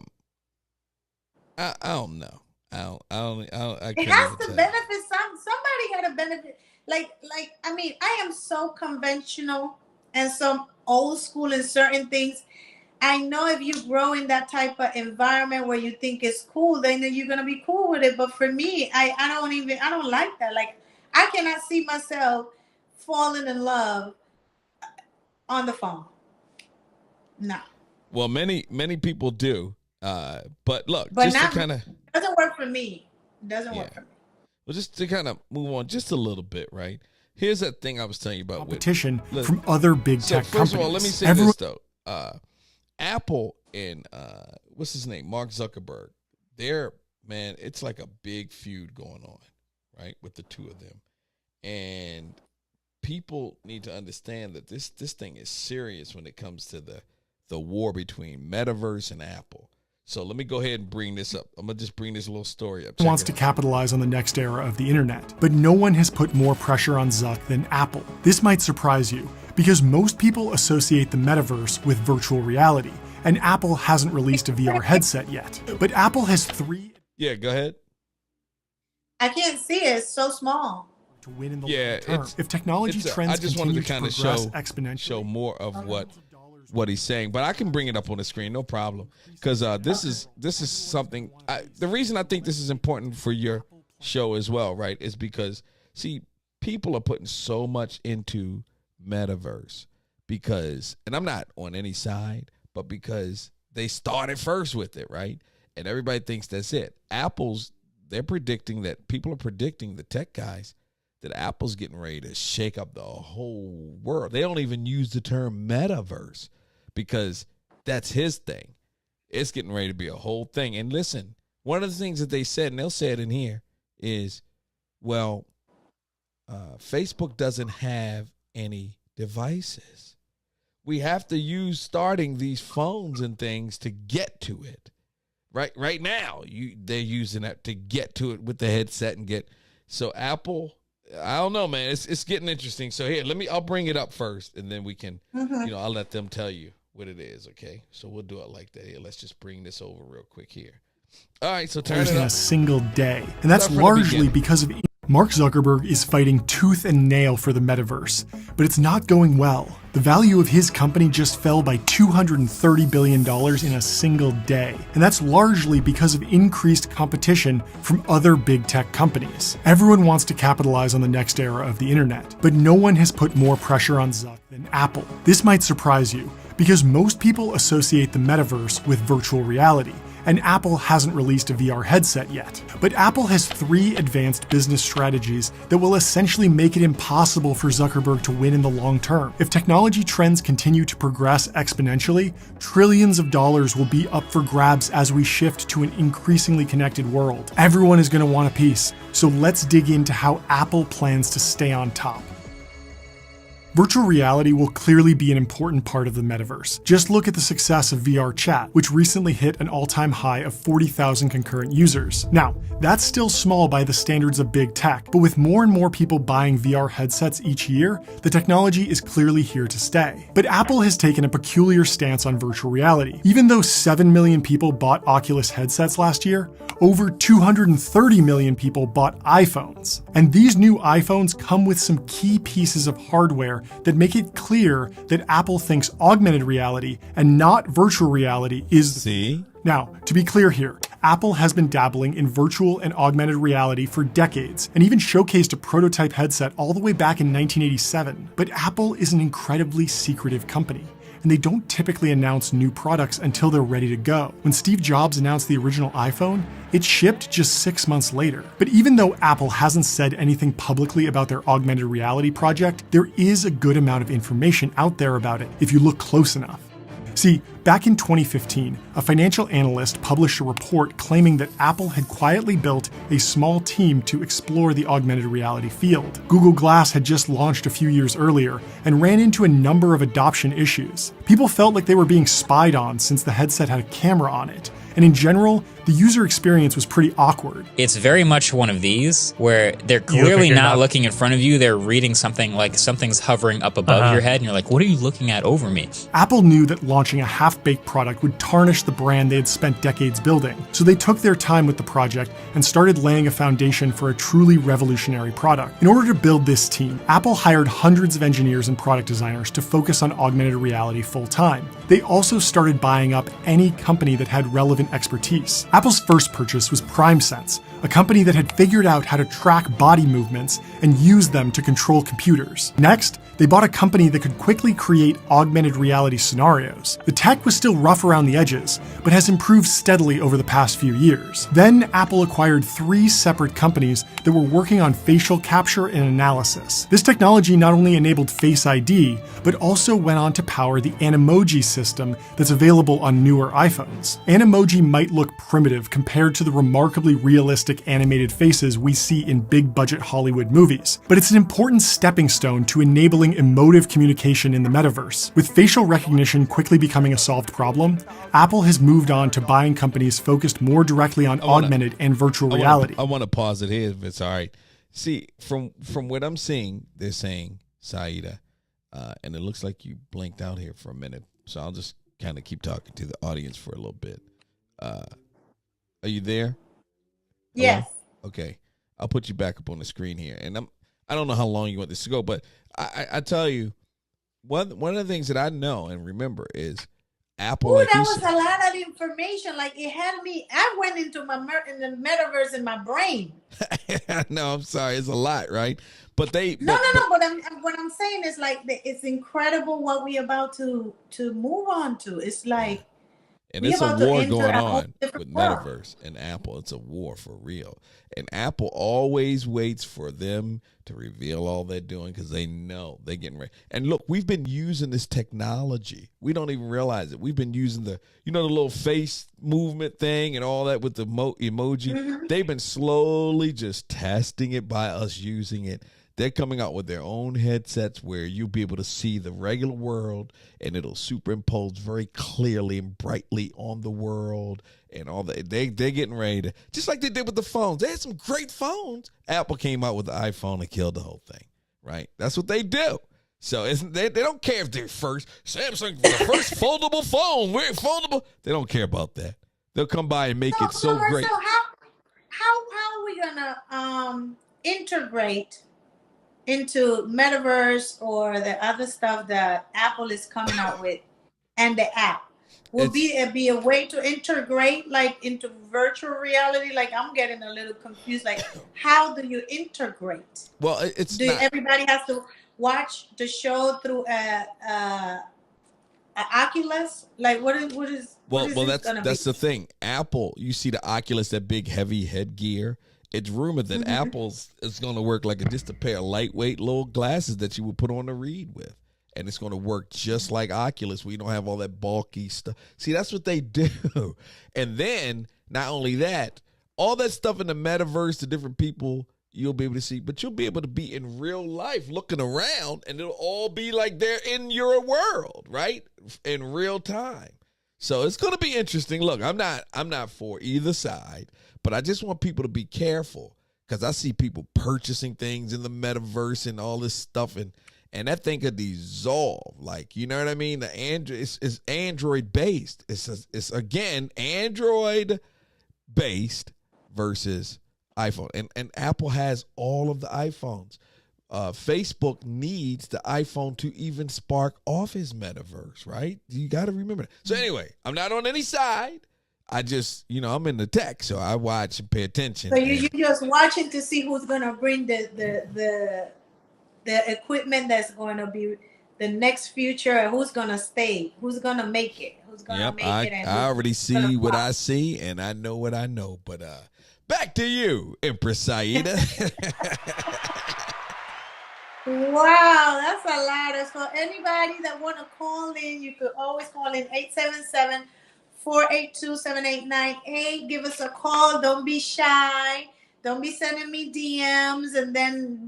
don't know. It has to benefit somebody got to benefit. Like I mean, I am so conventional and so old school in certain things. I know if you grow in that type of environment where you think it's cool, then you're gonna be cool with it. But for me, I don't like that. Like I cannot see myself falling in love on the phone. No. Well, many people do. But look, but just to kind of doesn't work for me. It doesn't work for me. Well, just to kind of move on just a little bit, right? Here's that thing I was telling you about competition from other big tech companies. First of all, let me say this though. Apple and what's his name, Mark Zuckerberg, it's like a big feud going on, right, with the two of them, and people need to understand that this thing is serious when it comes to the war between Metaverse and Apple. So let me go ahead and bring this up. I'm going to just bring this little story up. Wants to capitalize on the next era of the internet, but no one has put more pressure on Zuck than Apple. This might surprise you, because most people associate the metaverse with virtual reality, and Apple hasn't released a VR headset yet. But Apple has 3... Yeah, go ahead. I can't see it. It's so small. To win in the long term. If technology trends I just wanted to kind of show more of what he's saying, but I can bring it up on the screen, no problem. Because this is something. The reason I think this is important for your show as well, right, is because see, people are putting so much into metaverse because, and I'm not on any side, but because they started first with it, right, and everybody thinks that's it. They're predicting that people are predicting, the tech guys, that Apple's getting ready to shake up the whole world. They don't even use the term metaverse because that's his thing. It's getting ready to be a whole thing. And listen, one of the things that they said, and they'll say it in here, is, well, Facebook doesn't have any devices. We have to use starting these phones and things to get to it. Right now, they're using that to get to it with the headset and get. So Apple, I don't know, man. It's getting interesting. So here, I'll bring it up first, and then we can, I'll let them tell you what it is. Okay, so we'll do it like that. Here, let's just bring this over real quick here. All right, so turn it up. In a single day, and that's largely because of Mark Zuckerberg is fighting tooth and nail for the metaverse, but it's not going well. The value of his company just fell by $230 billion in a single day, and that's largely because of increased competition from other big tech companies. Everyone wants to capitalize on the next era of the internet, but no one has put more pressure on Zuck than Apple. This might surprise you, because most people associate the metaverse with virtual reality, and Apple hasn't released a VR headset yet. But Apple has 3 advanced business strategies that will essentially make it impossible for Zuckerberg to win in the long term. If technology trends continue to progress exponentially, trillions of dollars will be up for grabs as we shift to an increasingly connected world. Everyone is going to want a piece, so let's dig into how Apple plans to stay on top. Virtual reality will clearly be an important part of the metaverse. Just look at the success of VR chat, which recently hit an all-time high of 40,000 concurrent users. Now, that's still small by the standards of big tech, but with more and more people buying VR headsets each year, the technology is clearly here to stay. But Apple has taken a peculiar stance on virtual reality. Even though 7 million people bought Oculus headsets last year, over 230 million people bought iPhones. And these new iPhones come with some key pieces of hardware that make it clear that Apple thinks augmented reality and not virtual reality is. See? Now, to be clear here, Apple has been dabbling in virtual and augmented reality for decades, and even showcased a prototype headset all the way back in 1987. But Apple is an incredibly secretive company, and they don't typically announce new products until they're ready to go. When Steve Jobs announced the original iPhone, it shipped just 6 months later. But even though Apple hasn't said anything publicly about their augmented reality project, there is a good amount of information out there about it if you look close enough. See, back in 2015, a financial analyst published a report claiming that Apple had quietly built a small team to explore the augmented reality field. Google Glass had just launched a few years earlier and ran into a number of adoption issues. People felt like they were being spied on since the headset had a camera on it, and in general, the user experience was pretty awkward. It's very much one of these where they're clearly not looking in front of you. They're reading something like something's hovering up above your head, and you're like, what are you looking at over me? Apple knew that launching a half-baked product would tarnish the brand they had spent decades building, so they took their time with the project and started laying a foundation for a truly revolutionary product. In order to build this team, Apple hired hundreds of engineers and product designers to focus on augmented reality full-time. They also started buying up any company that had relevant expertise. Apple's first purchase was PrimeSense, a company that had figured out how to track body movements and use them to control computers. Next, they bought a company that could quickly create augmented reality scenarios. The tech was still rough around the edges, but has improved steadily over the past few years. Then Apple acquired 3 separate companies that were working on facial capture and analysis. This technology not only enabled Face ID, but also went on to power the Animoji system that's available on newer iPhones. Animoji might look primitive compared to the remarkably realistic realistic animated faces we see in big-budget Hollywood movies, but it's an important stepping stone to enabling emotive communication in the metaverse. With facial recognition quickly becoming a solved problem, Apple has moved on to buying companies focused more directly on augmented and virtual reality. I want to pause it here if it's all right. See, from what I'm seeing, they're saying, Saajida, and it looks like you blinked out here for a minute, so I'll just kind of keep talking to the audience for a little bit. Are you there? Yes. Hello? Okay. I'll put you back up on the screen here. And I don't know how long you want this to go, but I tell you, one of the things that I know and remember is Apple. That was a lot of information. Like it had me. I went into in the metaverse in my brain. No, I'm sorry. It's a lot, right? But they. No. But what I'm saying is like it's incredible what we about to move on to. It's like. And it's a war going on with metaverse and Apple. It's a war for real. And Apple always waits for them to reveal all they're doing because they know they're getting ready. And look, we've been using this technology. We don't even realize it. We've been using the little face movement thing and all that with the emoji. Mm-hmm. They've been slowly just testing it by us using it. They're coming out with their own headsets where you'll be able to see the regular world and it'll superimpose very clearly and brightly on the world and all that. They're getting ready to, just like they did with the phones. They had some great phones. Apple came out with the iPhone and killed the whole thing, right? That's what they do. So they don't care if they're first. Samsung, the first foldable phone. We're foldable. They don't care about that. They'll come by and make it so great. So how are we gonna integrate into metaverse or the other stuff that Apple is coming out with and the app? Will it be a way to integrate like into virtual reality? Like I'm getting a little confused. Like how do you integrate? Well, everybody has to watch the show through a Oculus? Like what is that's the thing. Apple, you see the Oculus, that big heavy headgear. It's rumored that Apple's is going to work like just a pair of lightweight little glasses that you would put on to read with. And it's going to work just like Oculus where you don't have all that bulky stuff. See, that's what they do. And then, not only that, all that stuff in the metaverse, the different people you'll be able to see, but you'll be able to be in real life looking around and it'll all be like they're in your world, right? In real time. So it's going to be interesting. Look, I'm not for either side. But I just want people to be careful because I see people purchasing things in the metaverse and all this stuff, and that thing could dissolve. Like, you know what I mean? The Android is Android based. It's again Android based versus iPhone, and Apple has all of the iPhones. Facebook needs the iPhone to even spark off his metaverse, right? You got to remember that. So anyway, I'm not on any side. I just, I'm in the tech, so I watch and pay attention. So you're just watching to see who's going to bring the equipment that's going to be the next future, who's going to stay, who's going to make it, who's going to make it. And I already see what I see, and I know what I know. But back to you, Empress Saajida. Wow, that's a lot. So anybody that want to call in, you could always call in 877-482-7898. Give us a call. Don't be shy. Don't be sending me DMs. And then,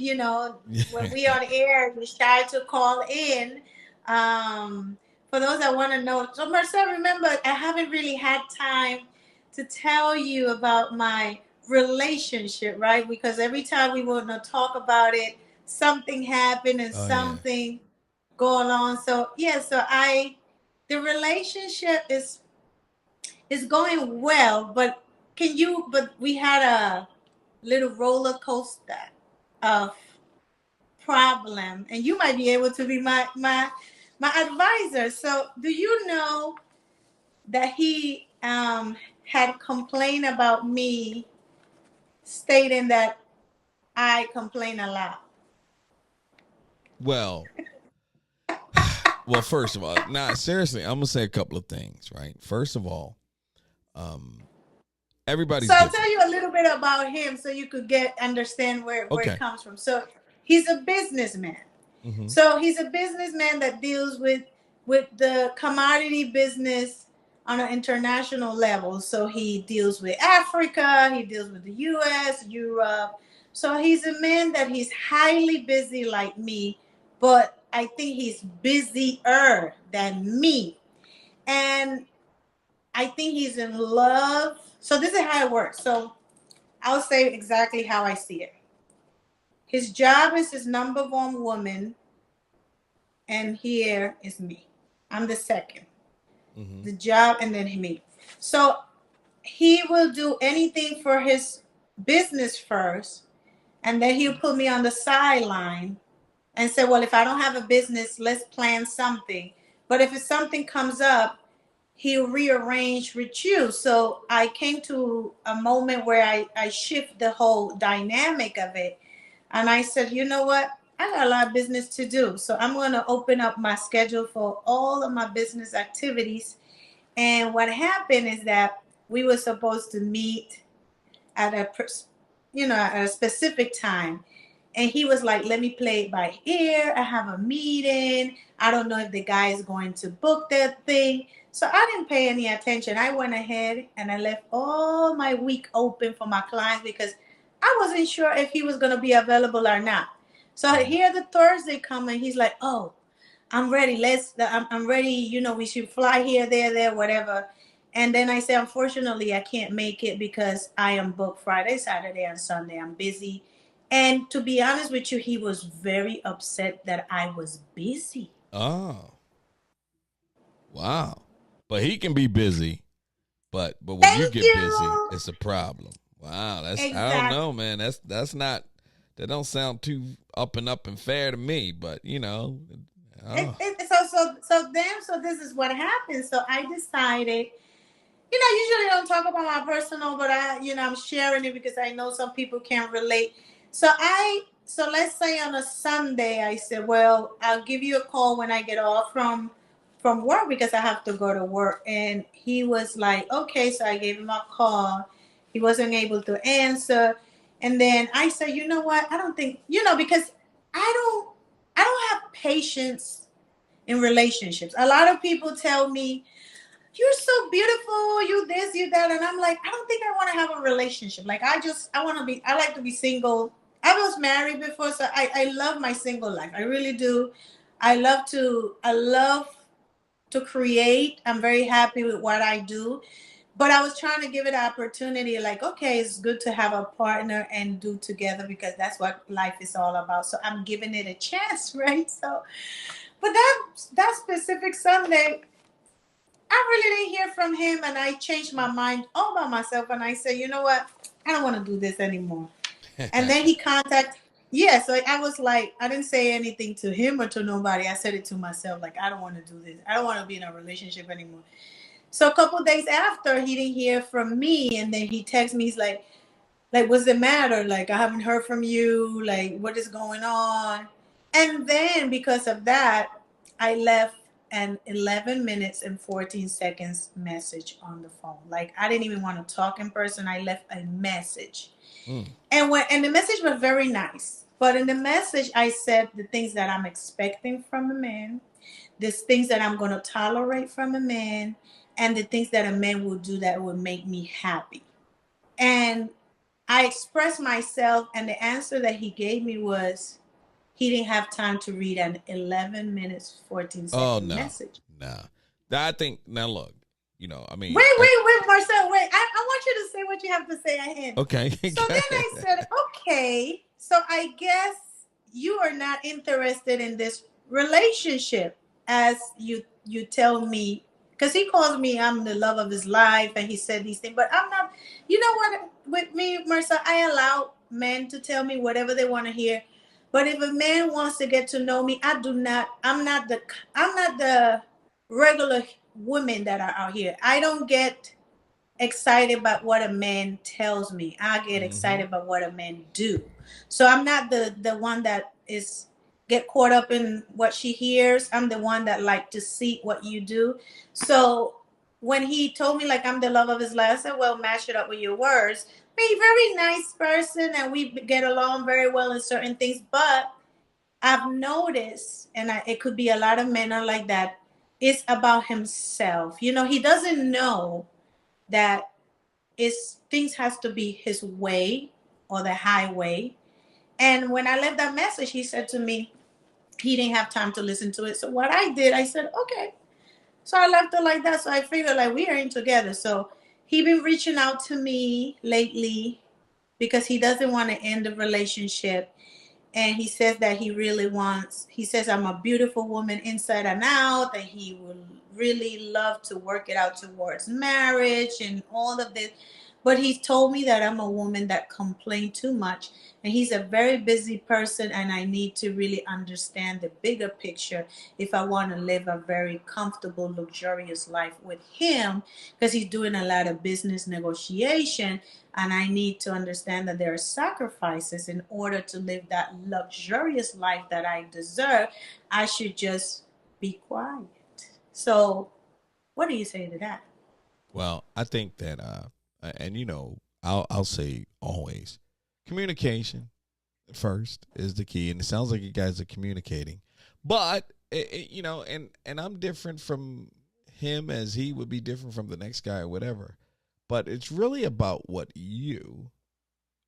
when we on air, you're shy to call in. For those that want to know. So, Marcel, remember, I haven't really had time to tell you about my relationship, right? Because every time we want to talk about it, something happened and something going on. So, the relationship is going well, but we had a little roller coaster of problem, and you might be able to be my advisor. So do you know that he had complained about me, stating that I complain a lot? Well, first of all, seriously, I'm gonna say a couple of things, right? First of all, everybody's. So I'll tell you a little bit about him, so you could understand where it comes from. So he's a businessman. So he's a businessman that deals with the commodity business on an international level. So he deals with Africa, he deals with the US, Europe. So he's a man that he's highly busy like me, but I think he's busier than me. And I think he's in love. So this is how it works. So I'll say exactly how I see it. His job is his number one woman, and here is me. I'm the second. The job, and then me. So he will do anything for his business first, and then he'll put me on the sideline and say, well, if I don't have a business, let's plan something. But if something comes up, he'll rearrange with you. So I came to a moment where I shift the whole dynamic of it. And I said, you know what? I got a lot of business to do. So I'm going to open up my schedule for all of my business activities. And what happened is that we were supposed to meet at a specific time. And he was like, let me play it by ear. I have a meeting. I don't know if the guy is going to book that thing. So I didn't pay any attention. I went ahead and I left all my week open for my clients because I wasn't sure if he was going to be available or not. So here the Thursday come and he's like, oh, I'm ready. I'm ready. We should fly here, there, whatever. And then I say, unfortunately, I can't make it because I am booked Friday, Saturday, and Sunday. I'm busy. And to be honest with you, he was very upset that I was busy. Oh, wow. But he can be busy, but when you get busy, it's a problem. Wow, exactly. I don't know, man. That's not, that don't sound too up and fair to me, but Oh. So this is what happened. So I decided, usually I don't talk about my personal, but I'm sharing it because I know some people can't relate. So let's say on a Sunday, I said, well, I'll give you a call when I get off from work because I have to go to work. And he was like, okay. So I gave him a call. He wasn't able to answer. And then I said, you know what? I don't think, because I don't have patience in relationships. A lot of people tell me, you're so beautiful, you this, you that. And I'm like, I don't think I want to have a relationship. Like, I like to be single. I was married before, so I love my single life. I really do. I love to create. I'm very happy with what I do. But I was trying to give it an opportunity, like, okay, it's good to have a partner and do together because that's what life is all about. So I'm giving it a chance, right? So, but that specific Sunday, I really didn't hear from him, and I changed my mind all by myself, and I said, you know what? I don't want to do this anymore. And then he contacted, so I was like, I didn't say anything to him or to nobody. I said it to myself, like, I don't want to do this. I don't want to be in a relationship anymore. So a couple of days after, he didn't hear from me, and then he texted me, he's like, what's the matter? Like, I haven't heard from you. Like, what is going on? And then because of that, I left an 11 minutes and 14 seconds message on the phone. Like, I didn't even want to talk in person. I left a message. And the message was very nice. But in the message, I said the things that I'm expecting from a man, the things that I'm going to tolerate from a man, and the things that a man will do that will make me happy. And I expressed myself, and the answer that he gave me was he didn't have time to read an 11 minutes, 14 second message. No. I think, now look, Wait, Marcel, wait. I want you to say what you have to say ahead. Okay. So then I said, okay, so I guess you are not interested in this relationship as you tell me, because he calls me, I'm the love of his life, and he said these things, but I'm not. You know what, with me, Marcel, I allow men to tell me whatever they want to hear. But if a man wants to get to know me, I'm not the regular women that are out here. I don't get excited about what a man tells me. I get excited about what a man do. So I'm not the one that is get caught up in what she hears. I'm the one that like to see what you do. So when he told me, like, I'm the love of his life, I said, well, match it up with your words. Be very nice person, and we get along very well in certain things. But I've noticed, and it could be a lot of men are like that. it's about himself. You know, he doesn't know that things has to be his way or the highway. And when I left that message, he said to me he didn't have time to listen to it. So what I did, I said, okay. So I left it like that. So I figured like we are in together. So he been reaching out to me lately because he doesn't want to end the relationship. And he says that he says I'm a beautiful woman inside and out, and he would really love to work it out towards marriage and all of this. But he told me that I'm a woman that complain too much, and he's a very busy person, and I need to really understand the bigger picture if I want to live a very comfortable, luxurious life with him, because he's doing a lot of business negotiation, and I need to understand that there are sacrifices in order to live that luxurious life that I deserve. I should just be quiet. So, what do you say to that? Well, I think that, and you know, I'll say always, communication first is the key, and it sounds like you guys are communicating. But you know, and I'm different from him as he would be different from the next guy or whatever. But it's really about what you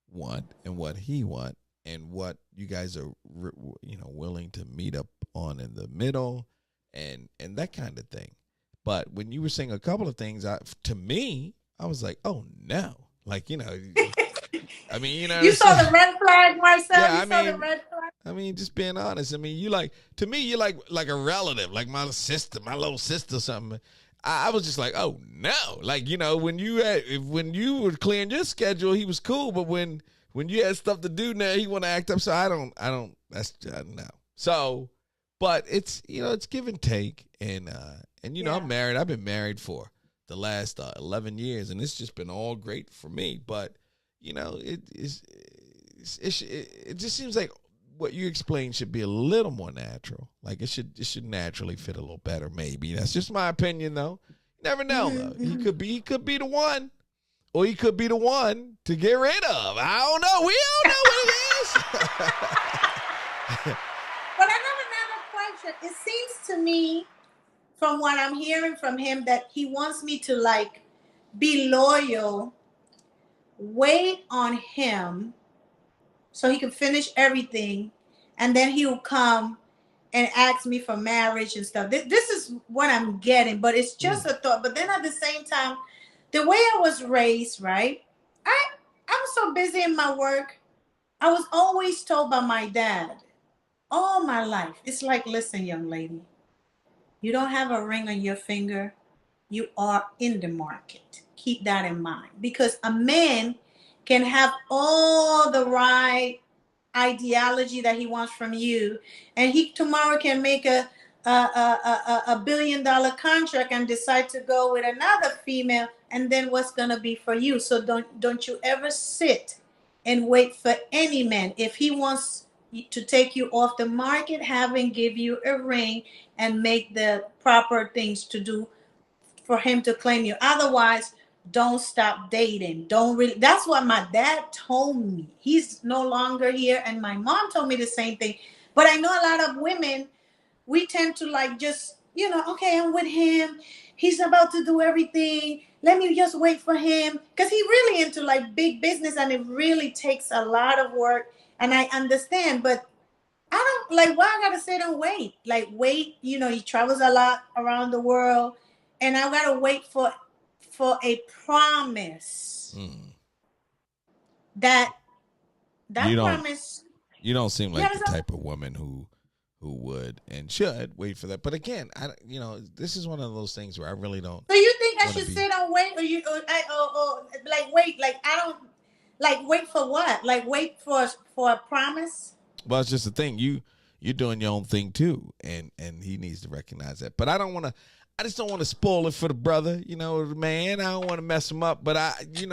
want and what he want, and what you guys are, you know, willing to meet up on in the middle, and that kind of thing. But when you were saying a couple of things, to me, I was like, oh no, like, you know, I mean, you know, you saw the red flag, Marcel. Yeah, you saw the red flag. I mean, just being honest. I mean, to me, you're like a relative, like my sister, my little sister, or something. I was just like, oh no, like, you know, when you were clearing your schedule, he was cool, but when you had stuff to do now, he want to act up. So I don't. That's no. So, but it's, you know, it's give and take, and you know, I'm married. I've been married for the last 11 years, and it's just been all great for me. But you know, it just seems like what you explained should be a little more natural. Like it should naturally fit a little better. Maybe that's just my opinion, though. You never know, though. He could be the one, or he could be the one to get rid of. I don't know. We don't know what it is. But I have another question. It seems to me, from what I'm hearing from him, that he wants me to like be loyal, wait on him so he can finish everything, and then he'll come and ask me for marriage and stuff. This is what I'm getting, but it's just a thought. But then at the same time, the way I was raised, right? I'm so busy in my work. I was always told by my dad all my life, it's like, listen, young lady, you don't have a ring on your finger. You are in the market. Keep that in mind. Because a man can have all the right ideology that he wants from you, and he tomorrow can make a $1 billion contract and decide to go with another female, and then what's gonna be for you? So don't you ever sit and wait for any man. If he wants to take you off the market, have him give you a ring and make the proper things to do for him to claim you. Otherwise, don't stop dating. That's what my dad told me. He's no longer here, and my mom told me the same thing. But I know a lot of women, we tend to like just, you know, okay, I'm with him. He's about to do everything. Let me just wait for him. Because he really into like big business, and it really takes a lot of work. And I understand, but I don't like, why I gotta sit and wait? Like wait, you know, he travels a lot around the world, and I gotta wait for a promise that promise. You don't seem like the type of woman who would and should wait for that. But again, you know, this is one of those things where I really don't. So you think I should sit and wait, or like wait? Like I don't like wait for what? Like wait for a promise? Well, it's just the thing. You're doing your own thing too, and he needs to recognize that. But I just don't want to spoil it for the brother, you know, the man. I don't want to mess him up, but you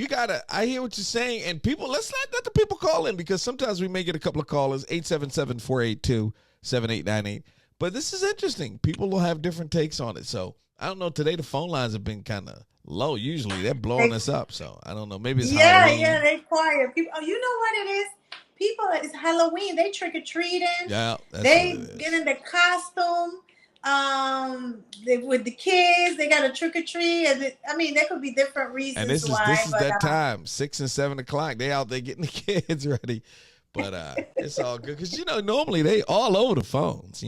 gotta. I hear what you're saying, and people, let's not let the people call in, because sometimes we may get a couple of callers, 877-482-7898. But this is interesting. People will have different takes on it. So I don't know. Today the phone lines have been kind of low. Usually they're blowing us up. So I don't know. Maybe it's Halloween. Yeah, they quiet. People, you know what it is? People, it's Halloween. They trick or treating. Yeah, they get in the costume. with the kids, they got a trick or treat, and I mean, there could be different reasons And this why. is But that time, 6 and 7 o'clock. They out there getting the kids ready. But it's all good because normally they all over the phones.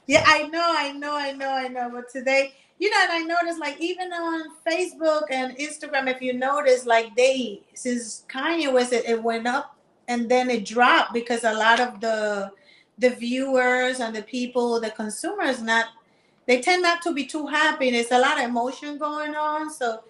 Yeah, I know. But today, and I noticed like even on Facebook and Instagram, if you notice, like since Kanye was it went up and then it dropped because a lot of the viewers and the people, the consumers, they tend not to be too happy. There's a lot of emotion going on, so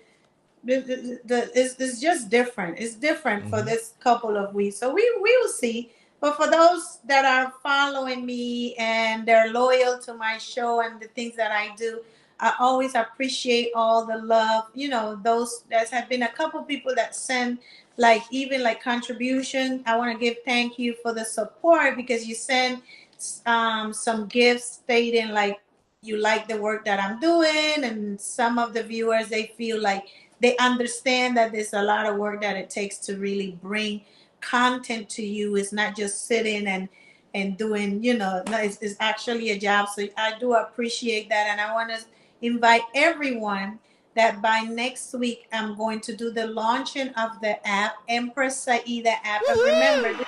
it's just different. It's different for this couple of weeks. So we will see. But for those that are following me and they're loyal to my show and the things that I do, I always appreciate all the love. Those there's have been a couple people that send even contribution. I want to give thank you for the support because you send some gifts stating like you like the work that I'm doing, and some of the viewers, they feel like they understand that there's a lot of work that it takes to really bring content to you. It's not just sitting and doing, no, it's actually a job. So I do appreciate that, and I want to invite everyone that by next week I'm going to do the launching of the app, Empress Saajida app. And remember,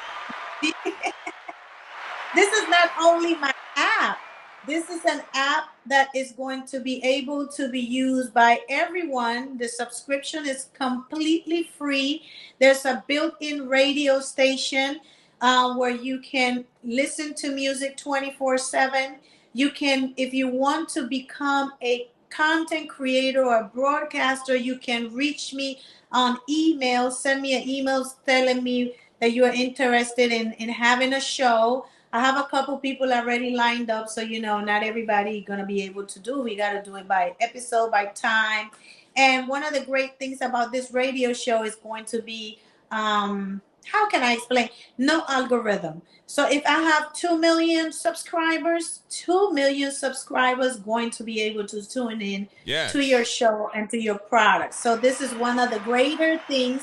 this is not only my app. This is an app that is going to be able to be used by everyone. The subscription is completely free. There's a built-in radio station where you can listen to music 24/7. You can, if you want to become a content creator or a broadcaster, you can reach me on email. Send me an email telling me that you are interested in having a show. I have a couple people already lined up, so not everybody gonna be able to do. We gotta do it by episode, by time. And one of the great things about this radio show is going to be, how can I explain? No algorithm. So if I have 2 million subscribers, 2 million subscribers going to be able to tune in to your show and to your product. So this is one of the greater things,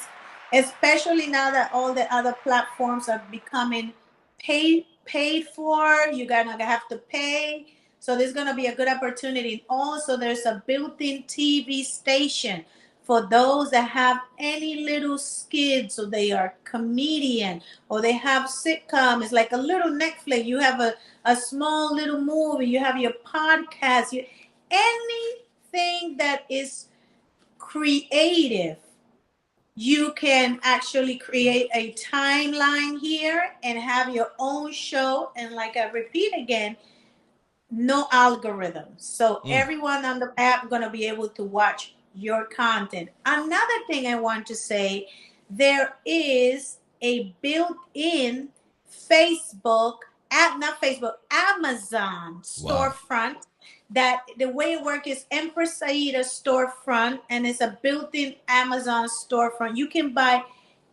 especially now that all the other platforms are becoming paid for. You're gonna have to pay. So there's gonna be a good opportunity. Also, there's a built-in TV station for those that have any little skits, so they are comedian or they have sitcom. It's like a little Netflix. You have a small little movie. You have your podcast. Anything that is creative, you can actually create a timeline here and have your own show. And like I repeat again, no algorithms. So everyone on the app going to be able to watch your content. Another thing I want to say, there is a built-in Amazon storefront. That the way it works is Empress Saajida storefront, and it's a built-in Amazon storefront. You can buy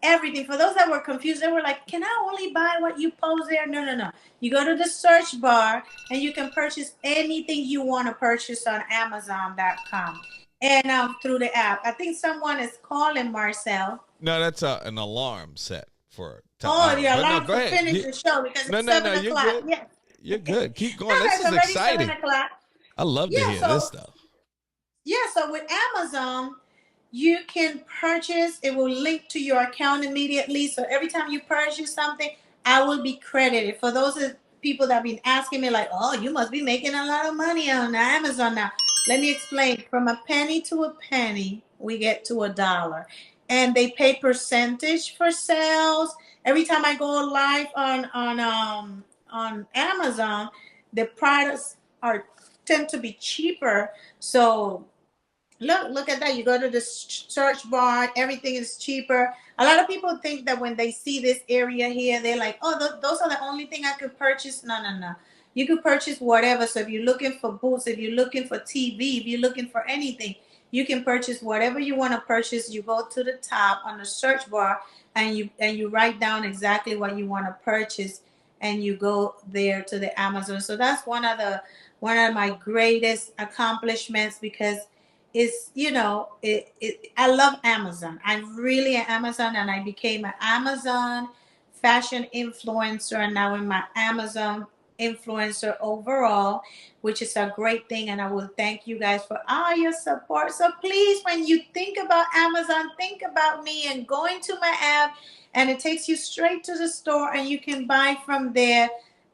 everything. For those that were confused, they were like, can I only buy what you post there? No. You go to the search bar and you can purchase anything you want to purchase on Amazon.com and through the app. I think someone is calling Marcel. No, that's an alarm set for the alarm to finish the show because it's 7 o'clock. Yes. You're good. Keep going. This is exciting. 7 o'clock. I love to hear this stuff. Yeah, so with Amazon, you can purchase. It will link to your account immediately. So every time you purchase something, I will be credited. For those people that have been asking me like, oh, you must be making a lot of money on Amazon now. Let me explain. From a penny to a penny, we get to $1. And they pay percentage for sales. Every time I go live on Amazon, the products tend to be cheaper. So look at that. You go to the search bar, everything is cheaper. A lot of people think that when they see this area here, they're like, oh, those are the only thing I could purchase. No. You could purchase whatever. So if you're looking for boots, if you're looking for TV, if you're looking for anything, you can purchase whatever you want to purchase. You go to the top on the search bar and you write down exactly what you want to purchase, and you go there to the Amazon. So that's one of my greatest accomplishments, because it's, I love Amazon. I'm really an Amazon, and I became an Amazon fashion influencer, and now in my Amazon influencer overall, which is a great thing. And I will thank you guys for all your support. So please, when you think about Amazon, think about me and go into my app, and it takes you straight to the store and you can buy from there.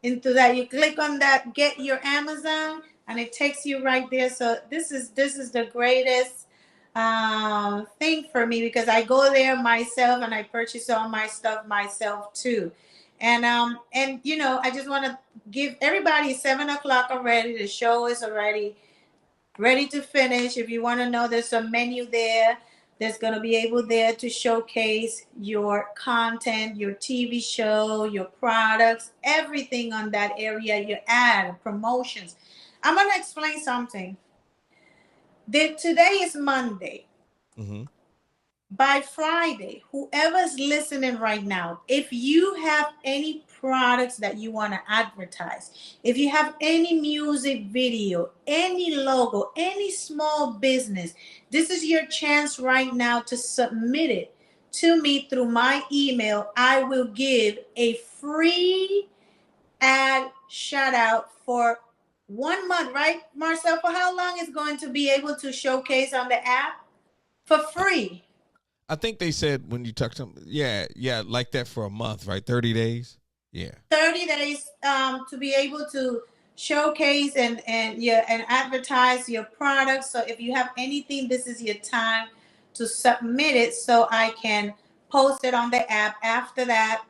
Into that, you click on that, get your Amazon, and it takes you right there. So this is the greatest thing for me, because I go there myself and I purchase all my stuff myself too. And you know, I just want to give everybody 7 o'clock already. The show is already ready to finish. If you want to know, there's a menu there. There's going to be able there to showcase your content, your TV show, your products, everything on that area, your ad, promotions. I'm going to explain something. Today is Monday. Mm-hmm. By Friday, whoever's listening right now, if you have any products that you want to advertise, if you have any music video, any logo, any small business, this is your chance right now to submit it to me through my email. I will give a free ad shout out for 1 month, right, Marcel? For how long is going to be able to showcase on the app? For free. I think they said when you talk to them, yeah, like that for a month, right? 30 days. Yeah. 30 days to be able to showcase and advertise your products. So if you have anything, this is your time to submit it so I can post it on the app. After that,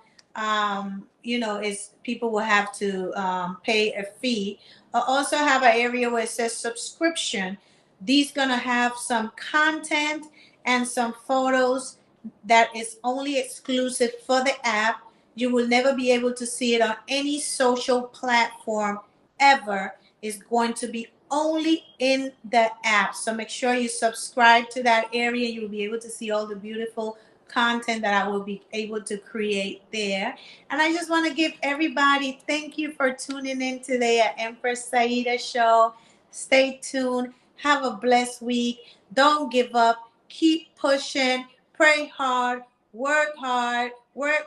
you know, people will have to pay a fee. I also have an area where it says subscription. These gonna have some content and some photos that is only exclusive for the app. You will never be able to see it on any social platform ever. It's going to be only in the app. So make sure you subscribe to that area. You will be able to see all the beautiful content that I will be able to create there. And I just want to give everybody, thank you for tuning in today at Empress Saajida Show. Stay tuned. Have a blessed week. Don't give up. Keep pushing, pray hard, work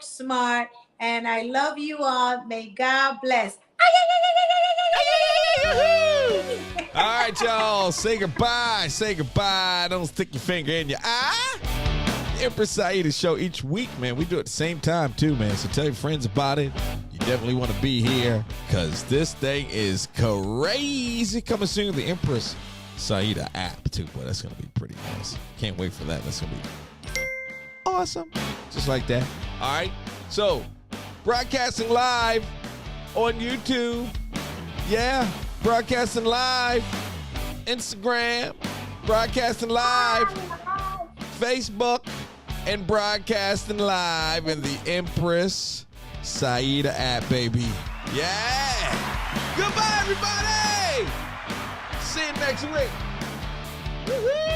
smart, and I love you all. May God bless. All right, y'all. Say goodbye. Say goodbye. Don't stick your finger in your eye. The Empress Saajida Show each week, man. We do it at the same time, too, man. So tell your friends about it. You definitely want to be here because this thing is crazy. Coming soon to the Empress Saajida app too, but that's gonna be pretty nice. Can't wait for that. That's gonna be awesome. Just like that. All right. So, broadcasting live on YouTube. Yeah, broadcasting live. Instagram, broadcasting live. Facebook, and broadcasting live in the Empress Saajida app, baby. Yeah. Goodbye, everybody. See you next week. Woo-hoo.